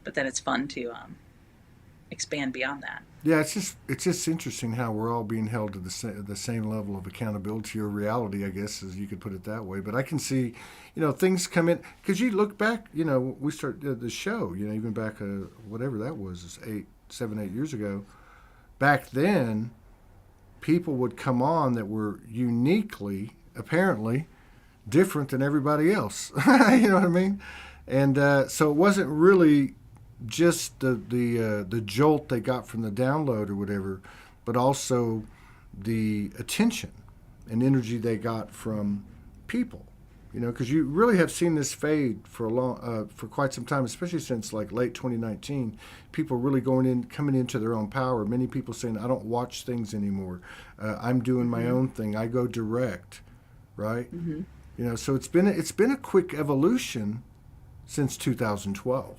but then it's fun to expand beyond that. Yeah, it's just interesting how we're all being held to the same level of accountability or reality, I guess, as you could put it that way. But I can see, things come in because you look back. We started the show. Even back whatever that was, 7, 8 years ago. Back then, people would come on that were uniquely, apparently, different than everybody else. You know what I mean? And so it wasn't really just the jolt they got from the download or whatever, but also the attention and energy they got from people. Because you really have seen this fade for quite some time, especially since like late 2019. People really coming into their own power. Many people saying, "I don't watch things anymore. I'm doing my own thing. I go direct." Right? So it's been a quick evolution since 2012.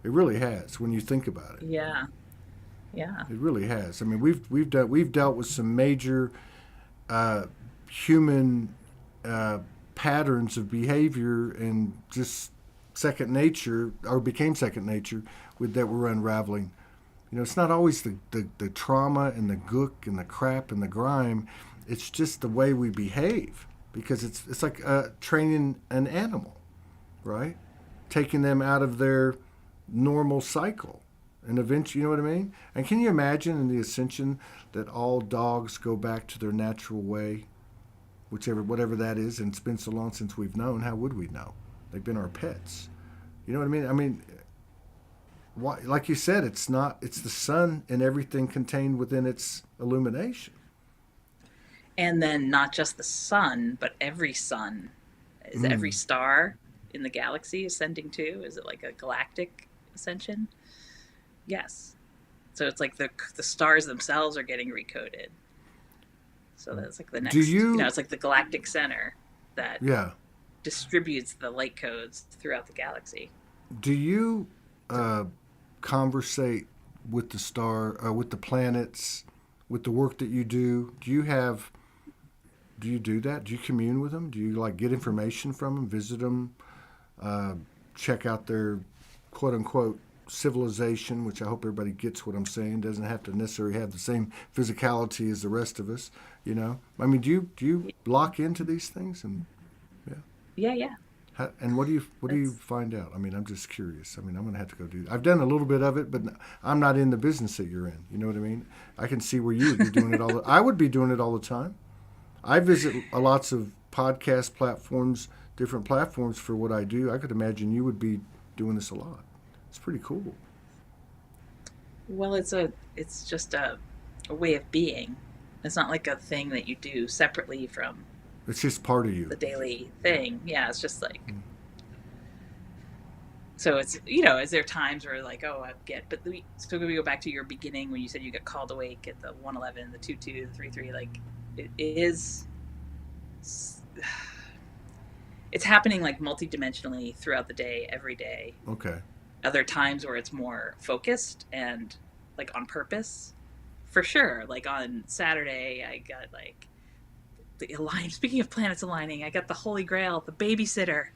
It really has when you think about it. Yeah. It really has. I mean, we've dealt with some major human patterns of behavior and just second nature, or became second nature, that we're unraveling. It's not always the trauma and the gook and the crap and the grime. It's just the way we behave, because it's like training an animal, right? Taking them out of their normal cycle, and eventually, you know what I mean? And can you imagine in the ascension that all dogs go back to their natural way, whatever that is? And it's been so long since we've known. How would we know? They've been our pets. You know what I mean? I mean, like you said, it's the sun and everything contained within its illumination. And then not just the sun, but every sun. Is every star in the galaxy ascending too? Is it like a galactic ascension? Yes. So it's like the stars themselves are getting recoded. So that's like the next. It's like the galactic center that distributes the light codes throughout the galaxy. Do you conversate with with the planets, with the work that you do? Do you do that? Do you commune with them? Do you get information from them, visit them, check out their quote unquote civilization, which I hope everybody gets what I'm saying, doesn't have to necessarily have the same physicality as the rest of us, I mean, do you lock into these things? And yeah. And what do you find out? I mean, I'm just curious. I mean, I'm going to have to go do that. I've done a little bit of it, but I'm not in the business that you're in. You know what I mean? I can see where you would be doing it I would be doing it all the time. I visit lots of podcast platforms, different platforms for what I do. I could imagine you would be doing this a lot. It's pretty cool. Well, it's just a way of being. It's not like a thing that you do separately from It's just part of you. the daily thing. Yeah, it's just like, Mm. so it's, is there times where like, oh, I get, but so we go back to your beginning when you said you got called awake at the 111, the 22, the 33, like it is, it's happening like multidimensionally throughout the day, every day. Okay. Other times where it's more focused and like on purpose, for sure. Like on Saturday, I got like the align. Speaking of planets aligning, I got the Holy Grail, the babysitter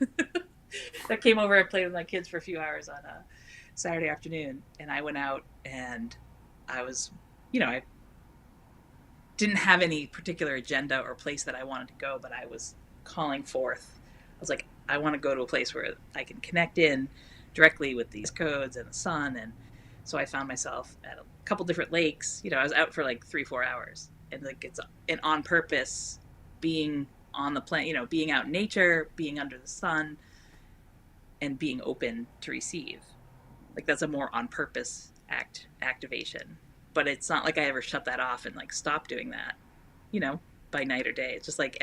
that came over. I played with my kids for a few hours on a Saturday afternoon, and I went out and I was, I didn't have any particular agenda or place that I wanted to go, but I was calling forth. I was like, I want to go to a place where I can connect in directly with these codes and the sun. And so I found myself at a couple different lakes. I was out for like 3-4 hours, and like it's an on purpose being on the planet, being out in nature, being under the sun, and being open to receive. Like that's a more on purpose activation. But it's not like I ever shut that off and like stop doing that, by night or day. It's just like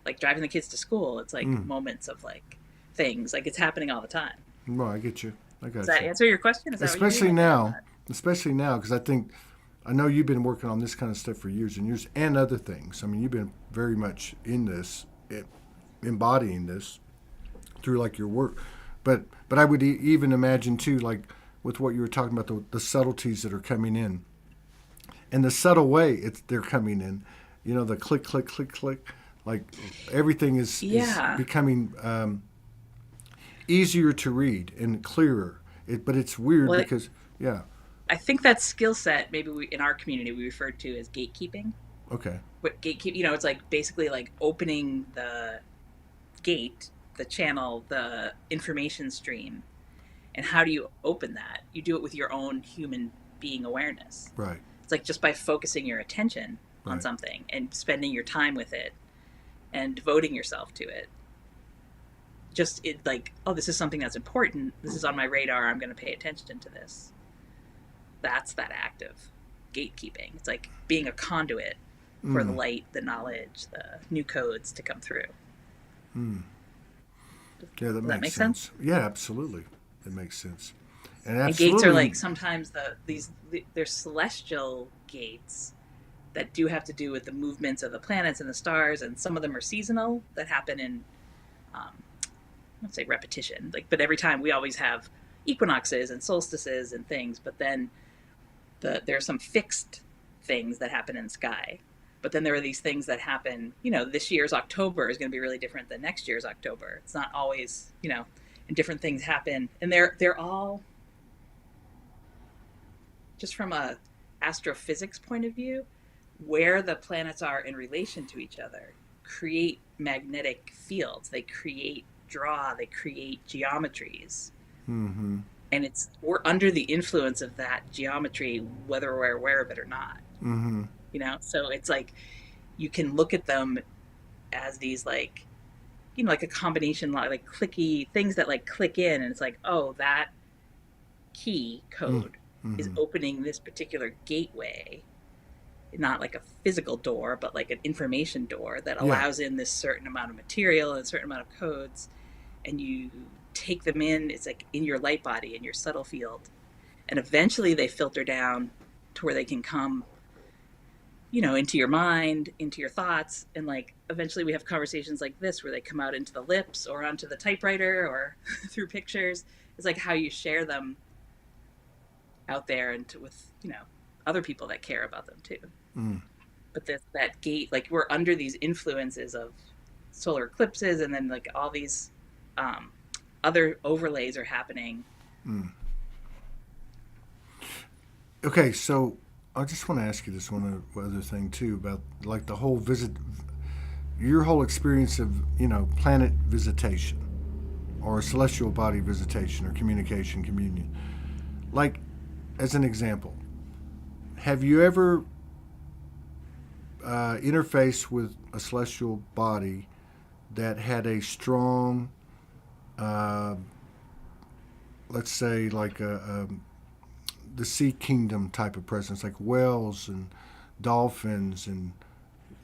like driving the kids to school. It's like moments of like things, like it's happening all the time. Well, I get you. I got Does you. that answer your question? Is that Especially what you now. Especially now, because I know you've been working on this kind of stuff for years and years, and other things. I mean, you've been very much in this, embodying this through like your work. But I would even imagine too, like with what you were talking about, the subtleties that are coming in, and the subtle way they're coming in. The click, click, click, click. Like everything is becoming easier to read and clearer. But it's weird because I think that skill set, maybe in our community we refer to as gatekeeping. Okay. What gatekeep? It's like basically like opening the gate, the channel, the information stream. And how do you open that? You do it with your own human being awareness. Right. It's like just by focusing your attention on something and spending your time with it and devoting yourself to it. Just like, oh, this is something that's important. This is on my radar. I'm going to pay attention to this. That's that act of gatekeeping. It's like being a conduit for the light, the knowledge, the new codes to come through. Yeah, that makes make sense. Yeah, absolutely. It makes sense. And gates are like sometimes they're celestial gates that do have to do with the movements of the planets and the stars, and some of them are seasonal that happen in, let's say repetition. But every time we always have equinoxes and solstices and things, but then there are some fixed things that happen in the sky. But then there are these things that happen, this year's October is going to be really different than next year's October. It's not always, and different things happen. And they're all, just from a astrophysics point of view, where the planets are in relation to each other, create magnetic fields. They create they create geometries. Mm-hmm. And we're under the influence of that geometry, whether we're aware of it or not. Mm-hmm. So it's like you can look at them as these like, like a combination, like clicky things that like click in, and it's like, oh, that key code is opening this particular gateway, not like a physical door, but like an information door that allows in this certain amount of material and a certain amount of codes, and you take them in. It's like in your light body, in your subtle field, and eventually they filter down to where they can come, into your mind, into your thoughts, and like eventually we have conversations like this where they come out into the lips or onto the typewriter or through pictures. It's like how you share them out there and with other people that care about them too. But that gate, like we're under these influences of solar eclipses, and then like all these other overlays are happening. Okay, so I just want to ask you this one other thing too about like the whole your whole experience of planet visitation or celestial body visitation or communication, communion. Like, as an example, have you ever interface with a celestial body that had a strong, uh, let's say, like the sea kingdom type of presence, like whales and dolphins and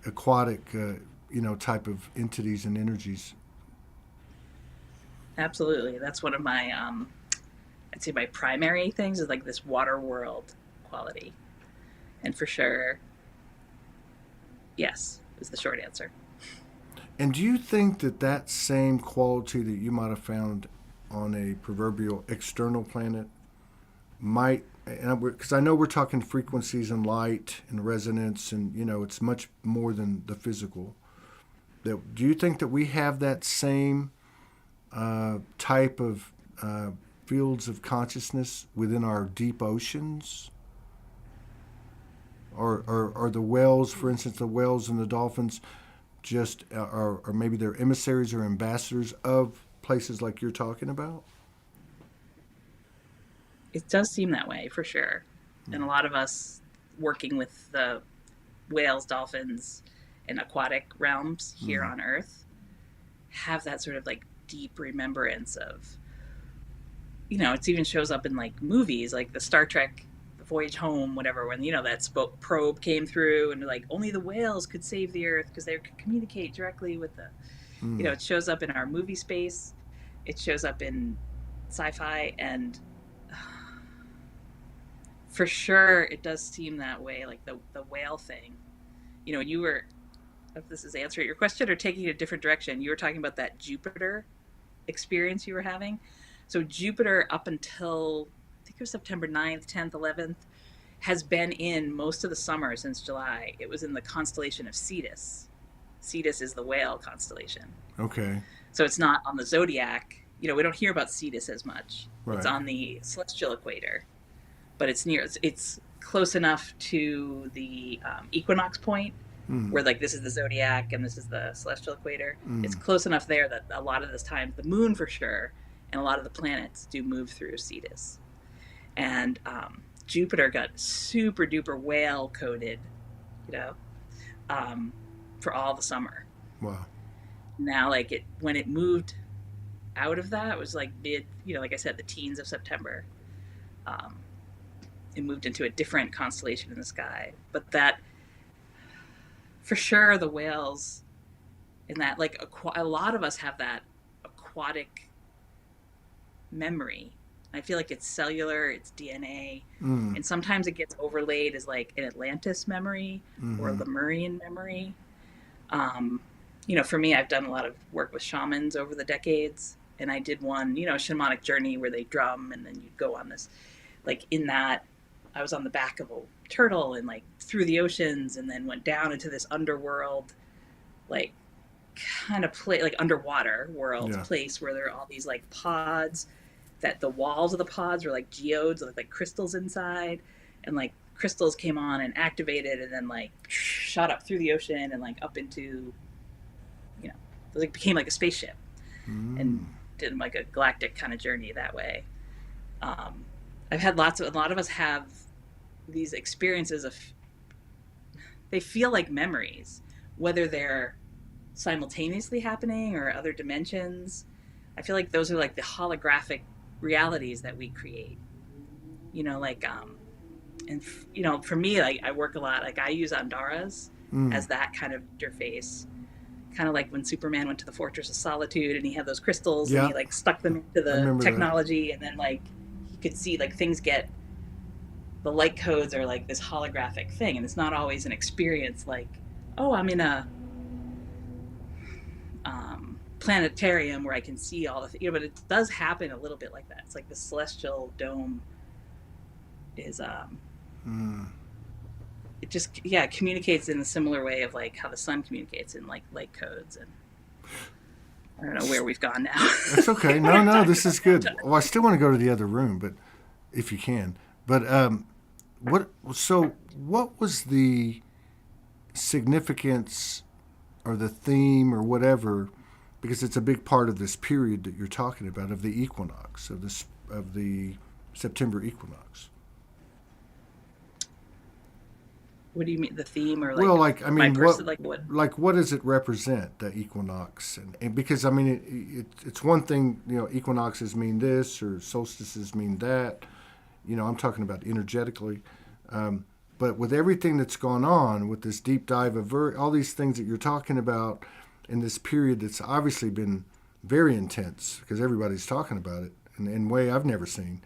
aquatic, type of entities and energies. Absolutely. That's one of my, I'd say my primary things is like this water world quality. And for sure, yes, is the short answer. And do you think that that same quality that you might have found on a proverbial external planet might, because I know we're talking frequencies and light and resonance, and it's much more than the physical. That do you think that we have that same type of fields of consciousness within our deep oceans? Or the whales, for instance, the whales and the dolphins, just or maybe they're emissaries or ambassadors of places like you're talking about? It does seem that way for sure. And a lot of us working with the whales, dolphins, and aquatic realms here on Earth have that sort of like deep remembrance of, it even shows up in like movies like the Star Trek the Voyage Home, whatever, when that probe came through and like only the whales could save the Earth because they could communicate directly with the it shows up in our movie space, it shows up in sci-fi, and for sure it does seem that way, like the whale thing. You were, if this is answering your question or taking it a different direction, you were talking about that Jupiter experience you were having. So Jupiter, up until I think it was September 9th, 10th, 11th, has been in most of the summer since July. It was in the constellation of Cetus. Cetus is the whale constellation. Okay. So it's not on the zodiac. We don't hear about Cetus as much. Right. It's on the celestial equator, but it's near. It's close enough to the equinox point, where like this is the zodiac and this is the celestial equator. It's close enough there that a lot of this time the moon for sure and a lot of the planets do move through Cetus. And Jupiter got super duper whale coded, for all the summer. Wow. Now, like when it moved out of that, it was like mid, like I said, the teens of September. It moved into a different constellation in the sky. But that, for sure, the whales in that, like a lot of us have that aquatic memory. I feel like it's cellular, it's DNA, and sometimes it gets overlaid as like an Atlantis memory or a Lemurian memory. For me, I've done a lot of work with shamans over the decades, and I did one, shamanic journey where they drum and then you'd go on this, like in that, I was on the back of a turtle and like through the oceans and then went down into this underworld, like kind of like underwater world place where there are all these like pods that the walls of the pods were like geodes with like crystals inside, and like crystals came on and activated and then like shot up through the ocean and like up into, it like became like a spaceship and did like a galactic kind of journey that way. I've had a lot of us have these experiences of, they feel like memories, whether they're simultaneously happening or other dimensions. I feel like those are like the holographic realities that we create, and for me, like I work a lot, like I use Andaras as that kind of interface, kind of like when Superman went to the Fortress of Solitude and he had those crystals and he like stuck them into the technology, and then like he could see like things get, the light codes are like this holographic thing, and it's not always an experience like, oh, I'm in a planetarium where I can see all the but it does happen a little bit like that. It's like the celestial dome is it just communicates in a similar way of like how the sun communicates in like light codes. And I don't know where we've gone now. That's okay. No, this is good. Well, I still want to go to the other room, but if you can. But what was the significance or the theme or whatever, because it's a big part of this period that you're talking about, of the equinox, of the September equinox? What do you mean, the theme, or like Well, like I my mean, what person, like what? like what does it represent, the equinox? And because I mean, it's one thing, equinoxes mean this or solstices mean that. I'm talking about energetically. But with everything that's gone on with this deep dive of all these things that you're talking about in this period that's obviously been very intense because everybody's talking about it in a way I've never seen.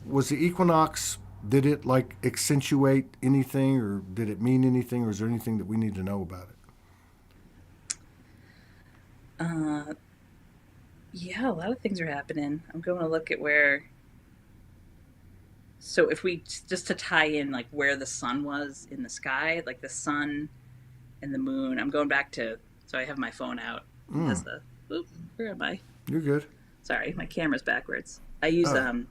Was the equinox, did it like accentuate anything or did it mean anything, or is there anything that we need to know about it? Uh, yeah, a lot of things are happening. I'm going to look at where. So if we just to tie in like where the sun was in the sky, like the sun and the moon. I'm going back to. So I have my phone out. Has the. Oop, where am I? You're good. Sorry, my camera's backwards. I use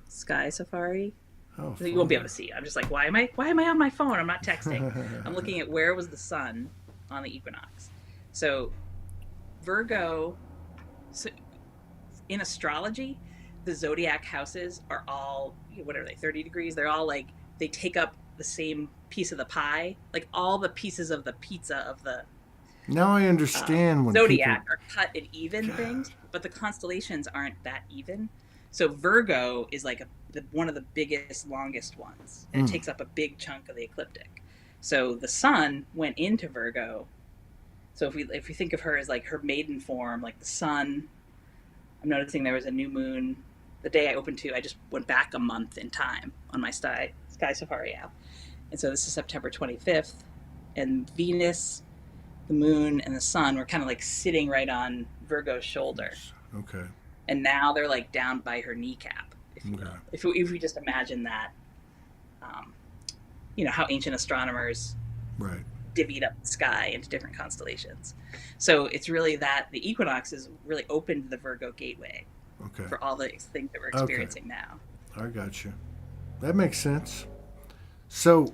Sky Safari. Oh, you won't be able to see. I'm just like, why am I on my phone? I'm not texting. I'm looking at where was the sun on the equinox. So Virgo, so in astrology, the zodiac houses are all, what are they, 30 degrees? They're all like, they take up the same piece of the pie. Like all the pieces of the pizza of the Now I understand when zodiac people. are cut in even God. things, but the constellations aren't that even. So Virgo is like one of the biggest, longest ones, and it takes up a big chunk of the ecliptic. So the sun went into Virgo. So if we think of her as like her maiden form, like the sun, I'm noticing there was a new moon the day I opened I just went back a month in time on my Sky Safari app. And so this is September 25th, and Venus, the moon, and the sun were kind of like sitting right on Virgo's shoulder. Okay. And now they're like down by her kneecap, if you will. If we just imagine that, how ancient astronomers divvied up the sky into different constellations. So it's really that the equinox has really opened the Virgo Gateway for all the things that we're experiencing now. I got you. That makes sense. So,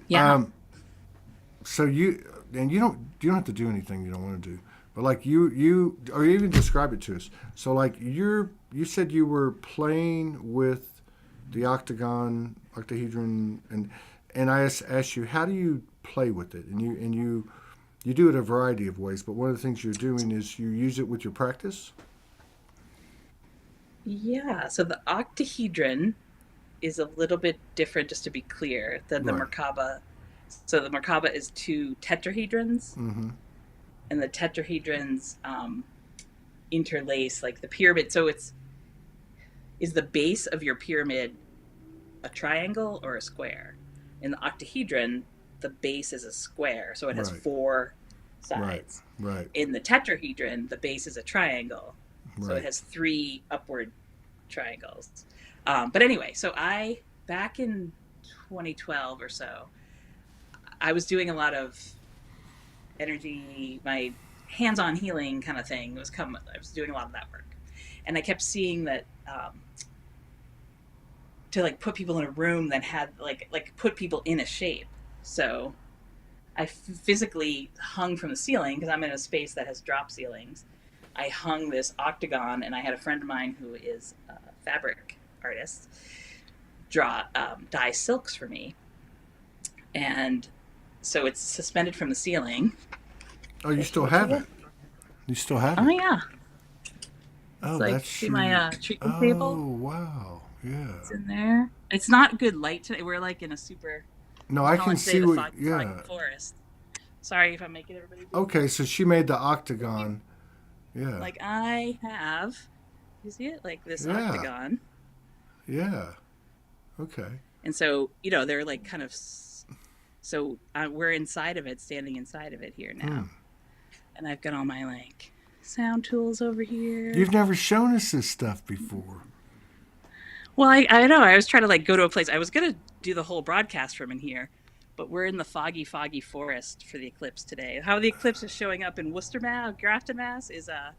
so you don't have to do anything you don't want to do, but like you or even describe it to us. So like you said you were playing with the octahedron, and I asked you, how do you play with it? And you do it a variety of ways, but one of the things you're doing is you use it with your practice. Yeah. So the octahedron is a little bit different, just to be clear, than the Merkaba. So the Merkaba is two tetrahedrons, and the tetrahedrons interlace like the pyramid. So is the base of your pyramid a triangle or a square? In the octahedron, the base is a square, so it has four sides. Right. In the tetrahedron, the base is a triangle, so it has three upward triangles. But anyway, so back in 2012 or so, I was doing a lot of energy, my hands-on healing kind of thing. I was doing a lot of that work, and I kept seeing that to like put people in a room that had like put people in a shape. So I physically hung from the ceiling, because I'm in a space that has drop ceilings. I hung this octagon, and I had a friend of mine who is a fabric artist dye silks for me, and so it's suspended from the ceiling. Oh, you still have it? You still have it? Oh yeah. Oh, like, that's see my treatment table. Oh wow, yeah. It's in there. It's not good light today. We're like in a super. No, I can see what. Yeah. Forest. Sorry if I'm making everybody. Okay, so she made the octagon. Yeah. Like I have. You see it? Like this octagon. Yeah. Okay. And so they're like kind of. So we're inside of it, standing inside of it here now, and I've got all my like sound tools over here. You've never shown us this stuff before. Well, I know. I was trying to like go to a place. I was gonna do the whole broadcast from in here, but we're in the foggy forest for the eclipse today. How the eclipse is showing up in Worcester, Grafton, Mass, is a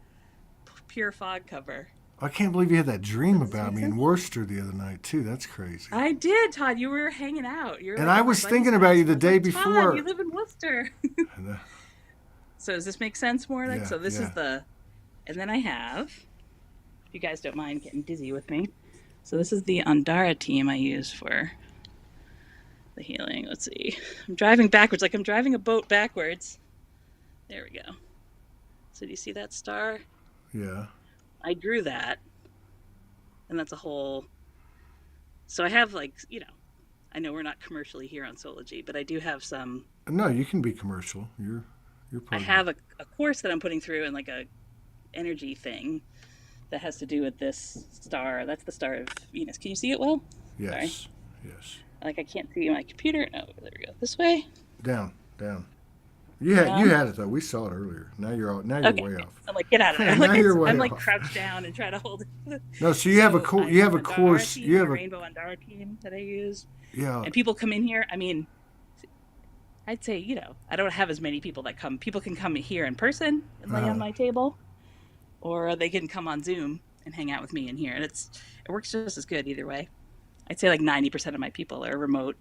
pure fog cover. I can't believe you had that dream about me in Worcester the other night too. That's crazy. I did, Todd. You were hanging out. And I was thinking about you the day before. Todd, you live in Worcester. So does this make sense more? Like, so this is and then I have, if you guys don't mind getting dizzy with me. So this is the Dhara team I use for the healing. Let's see. I'm driving backwards, like I'm driving a boat backwards. There we go. So do you see that star? Yeah. I drew that. And that's a whole... So I have like, I know we're not commercially here on Soulogy, but I do have some... No, you can be commercial. You're I have a course that I'm putting through and like a energy thing that has to do with this star. That's the star of Venus. Can you see it well? Yes. Sorry. Yes. Like I can't see my computer. Oh, there we go. This way. Down. You had it though. We saw it earlier. Now you're okay. way off. I'm like, get out of there. I'm like crouched down and try to hold it. No, so you have a course. You have a course. You have a Rainbow Dhara team that I use. Yeah. And people come in here. I mean, I'd say I don't have as many people that come. People can come here in person and lay on my table, or they can come on Zoom and hang out with me in here, and it works just as good either way. I'd say like 90% of my people are remote,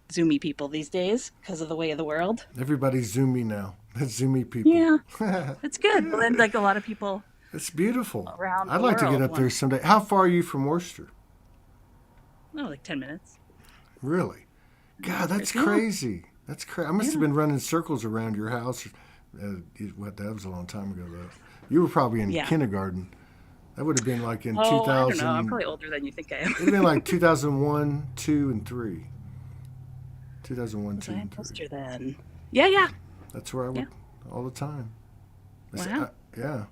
Zoomy people these days because of the way of the world. Everybody's Zoomy now. That's Zoomy people. Yeah, it's good. But then like a lot of people. It's beautiful. Around I'd like to get up there someday. How far are you from Worcester? Oh, like 10 minutes. Really? God, that's crazy. That's crazy. I must have been running circles around your house. That was a long time ago, though. You were probably in kindergarten. That would have been like in 2000. I don't know. I'm probably older than you think I am. It would have been like 2001, 2, and 3. 2001, 2, and 3. Older then. Yeah. That's where I would all the time. Wow. Yeah.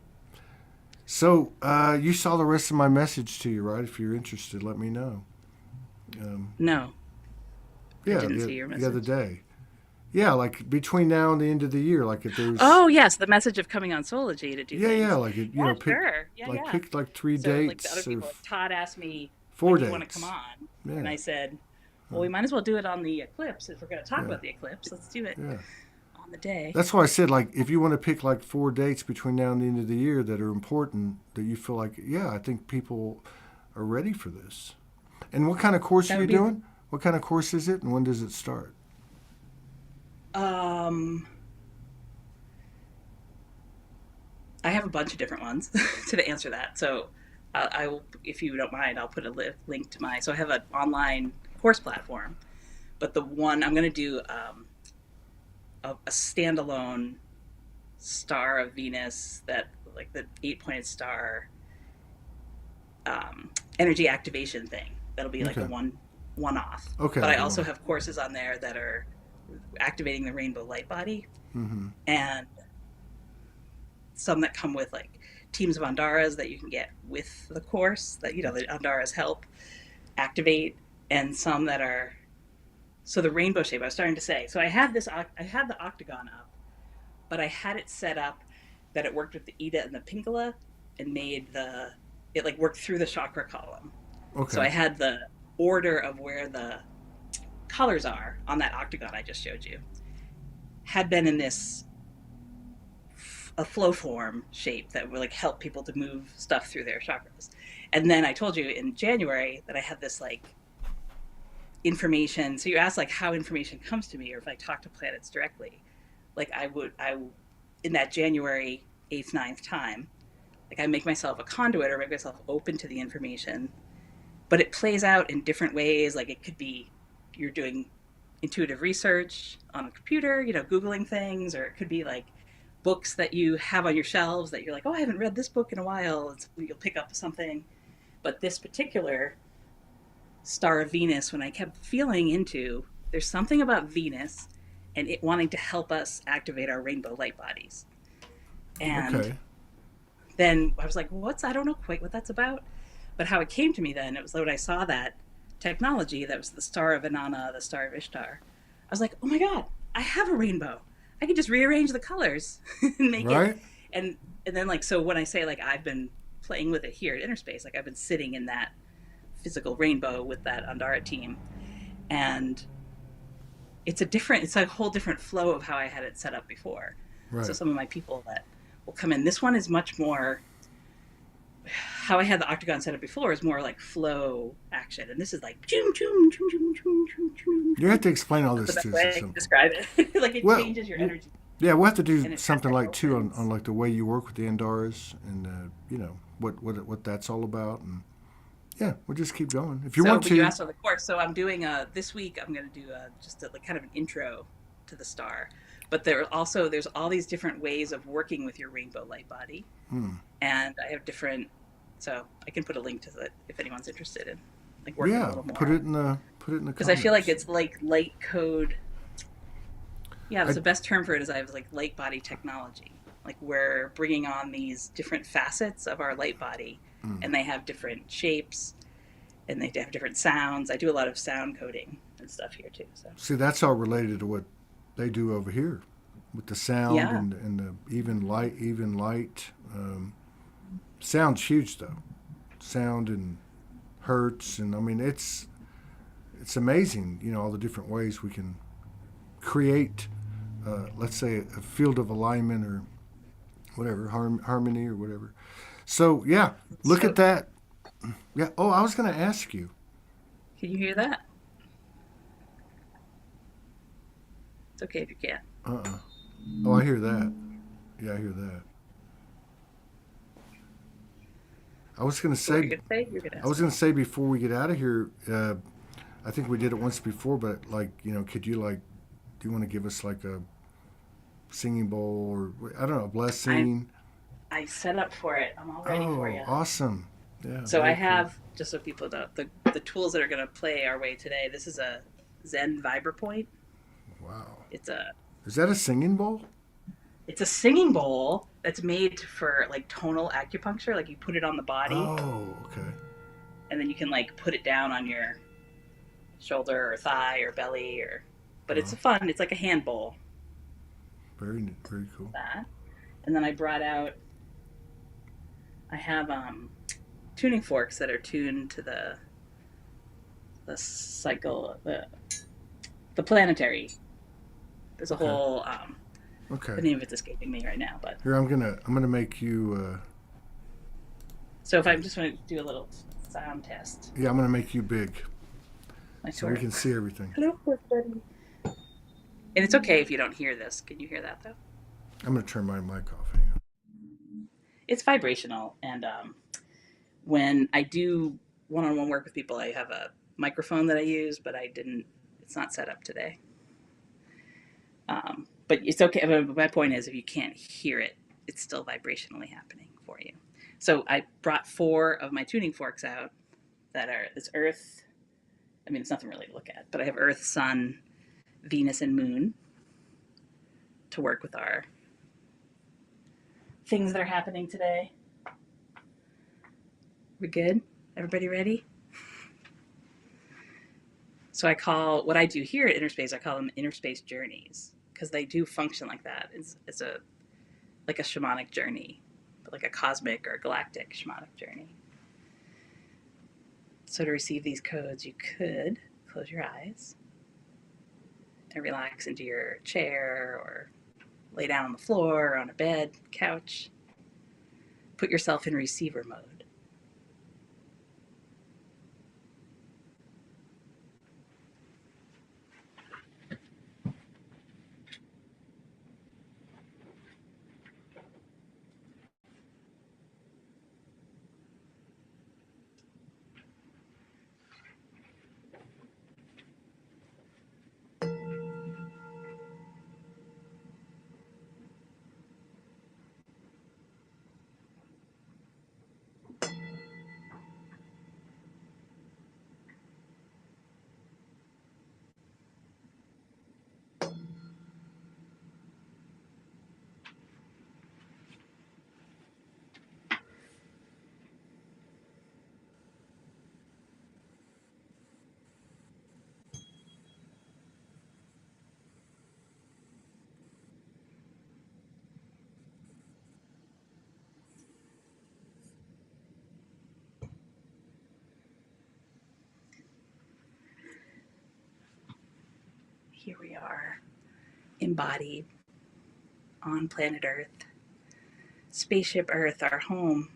So you saw the rest of my message to you, right? If you're interested, let me know. No. Yeah, I didn't see your message. The other day. Yeah, like between now and the end of the year, like if there's... Oh, yes, the message of coming on Soulogy to do things. Yeah, like, pick, sure. pick like 3 dates. Like the other people, Todd asked me, 4 dates. Do you want to come on? Yeah. And I said, well, we might as well do it on the eclipse. If we're going to talk about the eclipse, let's do it on the day. That's why I said, like, if you want to pick like 4 dates between now and the end of the year that are important, that you feel like, I think people are ready for this. And what kind of course are you doing? What kind of course is it, and when does it start? I have a bunch of different ones to answer that. So I will, if you don't mind, I'll put a link to so I have an online course platform, but the one I'm going to do a standalone star of Venus, that like the 8-pointed star energy activation thing. That'll be like a one-off. Okay. But I also have courses on there that are activating the rainbow light body, and some that come with like teams of Andaras that you can get with the course that the Andaras help activate, and some that are the rainbow shape. I was starting to say, so I had the octagon up, but I had it set up that it worked with the Ida and the Pingala and made it like worked through the chakra column. Okay. So I had the order of where the colors are on that octagon I just showed you had been in a flow form shape that would like help people to move stuff through their chakras. And then I told you in January that I had this like information. So you asked like how information comes to me, or if I talk to planets directly. Like I in that January 8th, 9th time, like I make myself a conduit or make myself open to the information, but it plays out in different ways. Like it could be you're doing intuitive research on a computer, Googling things, or it could be like books that you have on your shelves that you're like, oh, I haven't read this book in a while. You'll pick up something. But this particular star of Venus, when I kept feeling into, there's something about Venus and it wanting to help us activate our rainbow light bodies. And then I was like, I don't know quite what that's about. But how it came to me then, it was when I saw that technology that was the star of Inanna, the star of Ishtar. I was like, oh my God, I have a rainbow. I could just rearrange the colors and make it. And then like, so when I say like I've been playing with it here at Interspace, like I've been sitting in that physical rainbow with that Andara team. And it's a whole different flow of how I had it set up before. Right. So some of my people that will come in, this one is much more, how I had the octagon set up before is more like flow action, and this is like choom, choom, choom, choom, choom, choom, choom. You have to explain all this too. That's the best way I can describe it. Like it changes your energy. Yeah, we'll have to do something like too on like the way you work with the Andaras and what that's all about, and Yeah, we'll just keep going. If you So, want but you to. asked on the course. So I'm doing this week. I'm going to do just like kind of an intro to the star. But there's all these different ways of working with your rainbow light body, Hmm. and I have different. So I can put a link to it if anyone's interested in like working a Yeah, little put more it in the because I feel like comments. it's like light code. Yeah, that's I the best term for it. Is I have like light body technology. Like we're bringing on these different facets of our light body, and they have different shapes and they have different sounds. I do a lot of sound coding and stuff here too. So see that's all related to what they do over here with the sound yeah, and the even light. Sound's huge though. Sound and hertz, and I mean it's amazing. You know all the different ways we can create. Let's say a field of alignment or whatever harmony or whatever. So yeah, look so at that. Yeah. Oh, I was going to ask you. can you hear that? It's okay if you can't. Uh. Oh, I hear that. Yeah, I hear that. I was going to What were say. you gonna say? You're gonna I ask was going me. to say before we get out of here. I think we did it once before, but like could you like, do you want to give us like a singing bowl or I don't know, a I blessing? I set up for it. I'm all ready for Oh, you. awesome. Yeah, So I very cool. have just so people know the tools that are gonna play our way today. This is a Zen Vibrapoint. Wow. It's a Is that a singing bowl? it's a singing bowl that's made for like tonal acupuncture. Like you put it on the body, Oh, okay. and then you can like put it down on your shoulder or thigh or belly or. But it's Oh, a fun. It's like a hand bowl. very cool. That, and then I brought out. I have tuning forks that are tuned to the cycle the planetary. There's a Okay. whole Okay. the name of it's escaping me right now, but Here I'm gonna make you. so if I'm just going to do a little sound test, Yeah, I'm gonna make you big my so we sort of can see everything. hello everybody. And it's okay if you don't hear this. Can you hear that though? I'm gonna turn my mic off. Hang on. It's vibrational, and when I do one-on-one work with people, I have a microphone that I use, but I didn't. It's not set up today. But it's okay. My point is, if you can't hear it, it's still vibrationally happening for you. So I brought 4 of my tuning forks out that are this Earth. I mean, it's nothing really to look at, but I have Earth, Sun, Venus, and Moon to work with our things that are happening today. We're good? Everybody ready? So I call what I do here at Interspace, I call them Interspace journeys because they do function like that. It's a like a shamanic journey, but like a cosmic or galactic shamanic journey. So to receive these codes, you could close your eyes and relax into your chair or lay down on the floor or on a bed, couch. Put yourself in receiver mode. Here we are, embodied on planet Earth, spaceship Earth, our home.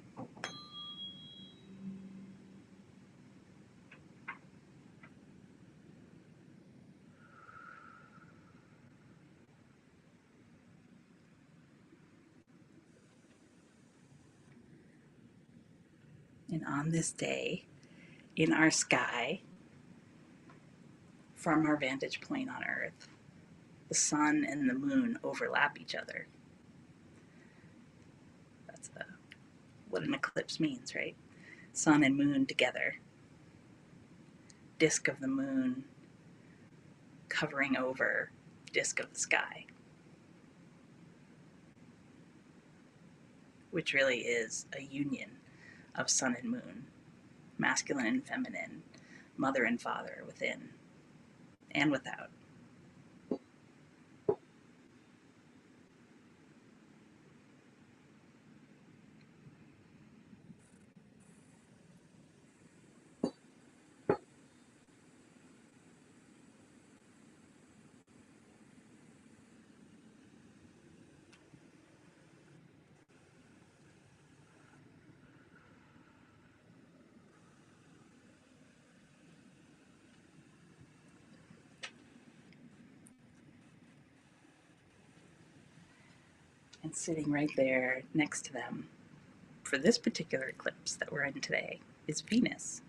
And on this day, in our sky, from our vantage point on Earth, the sun and the moon overlap each other. That's what an eclipse means, right? Sun and moon together. Disk of the moon covering over disk of the sky, which really is a union of sun and moon, masculine and feminine, mother and father, within and without. And sitting right there next to them for this particular eclipse that we're in today is Venus.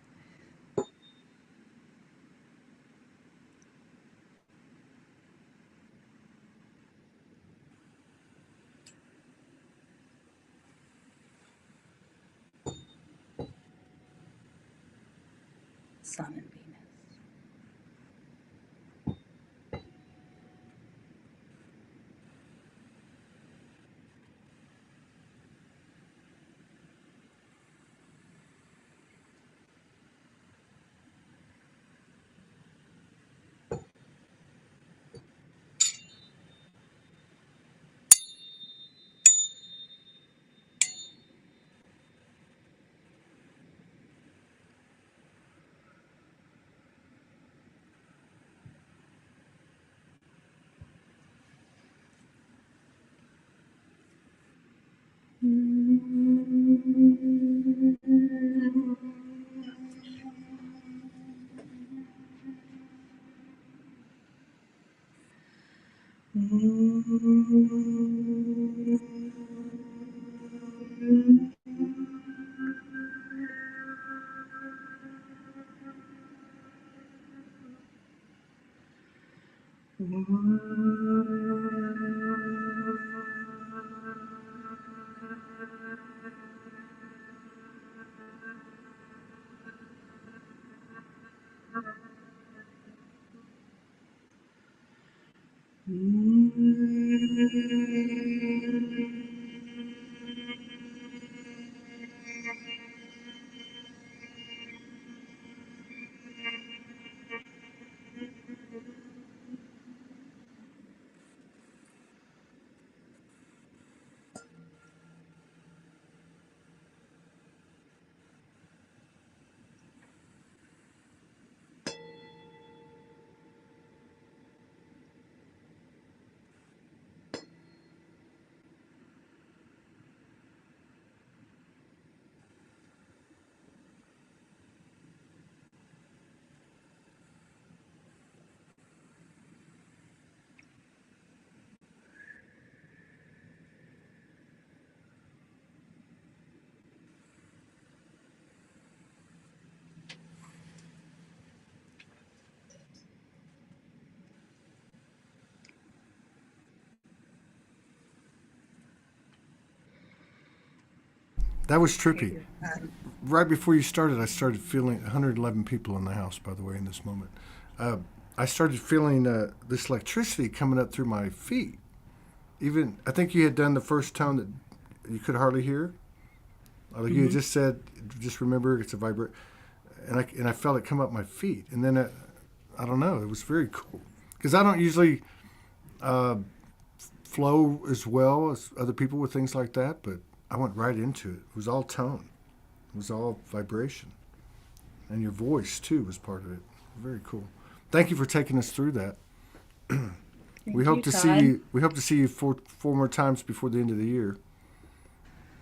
Sun and Venus. That was trippy. Right before you started, I started feeling 111 people in the house, by the way, in this moment. I started feeling this electricity coming up through my feet. Even, I think you had done the first tone that you could hardly hear. Like you had just said, just remember it's a vibrate. And I felt it come up my feet. And then, I don't know, it was very cool. Because I don't usually flow as well as other people with things like that, but I went right into it. It was all tone. It was all vibration. And your voice, too, was part of it. Very cool. Thank you for taking us through that. We hope to see you four more times before the end of the year.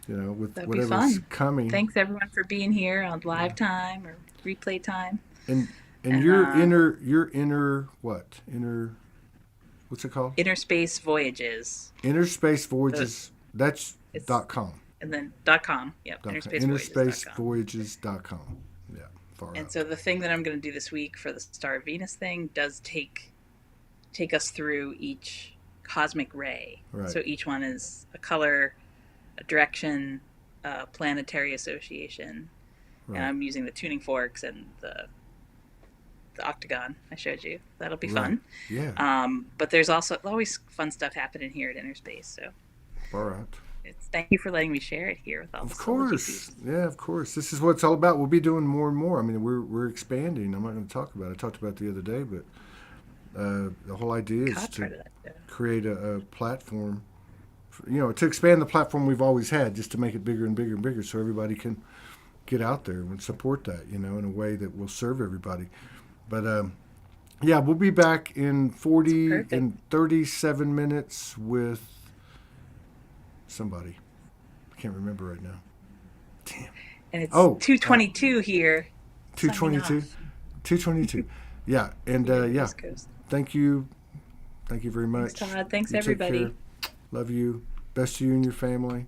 You know, with That'd whatever's coming. Thanks everyone for being here on live time or replay time. And your inner what? What's it called? Inner Space Voyages. Inner Space Voyages. That's .com. And then .com. Yep. InnerSpaceVoyages.com. Yeah. far And out. so the thing that I'm going to do this week for the Star of Venus thing does take us through each cosmic ray. Right. So each one is a color, a direction, a planetary association. Right. And I'm using the tuning forks and the octagon I showed you. That'll be Right. fun. Yeah. But there's also always fun stuff happening here at Inner Space. So Far out. thank you for letting me share it here with all the Of course. pieces. Yeah, of course. This is what it's all about. We'll be doing more and more. I mean, we're expanding. I'm not going to talk about it. I talked about it the other day, but the whole idea is to create a platform, to expand the platform we've always had, just to make it bigger and bigger and bigger, so everybody can get out there and support that, in a way that will serve everybody. But yeah, we'll be back in 37 minutes with somebody. I can't remember right now. Damn. And it's 2:22 here. 2:22. 2:22. Yeah, and yeah. Thank you. Thank you very much. Thanks, Todd. Thanks, everybody. Love you. Best to you and your family.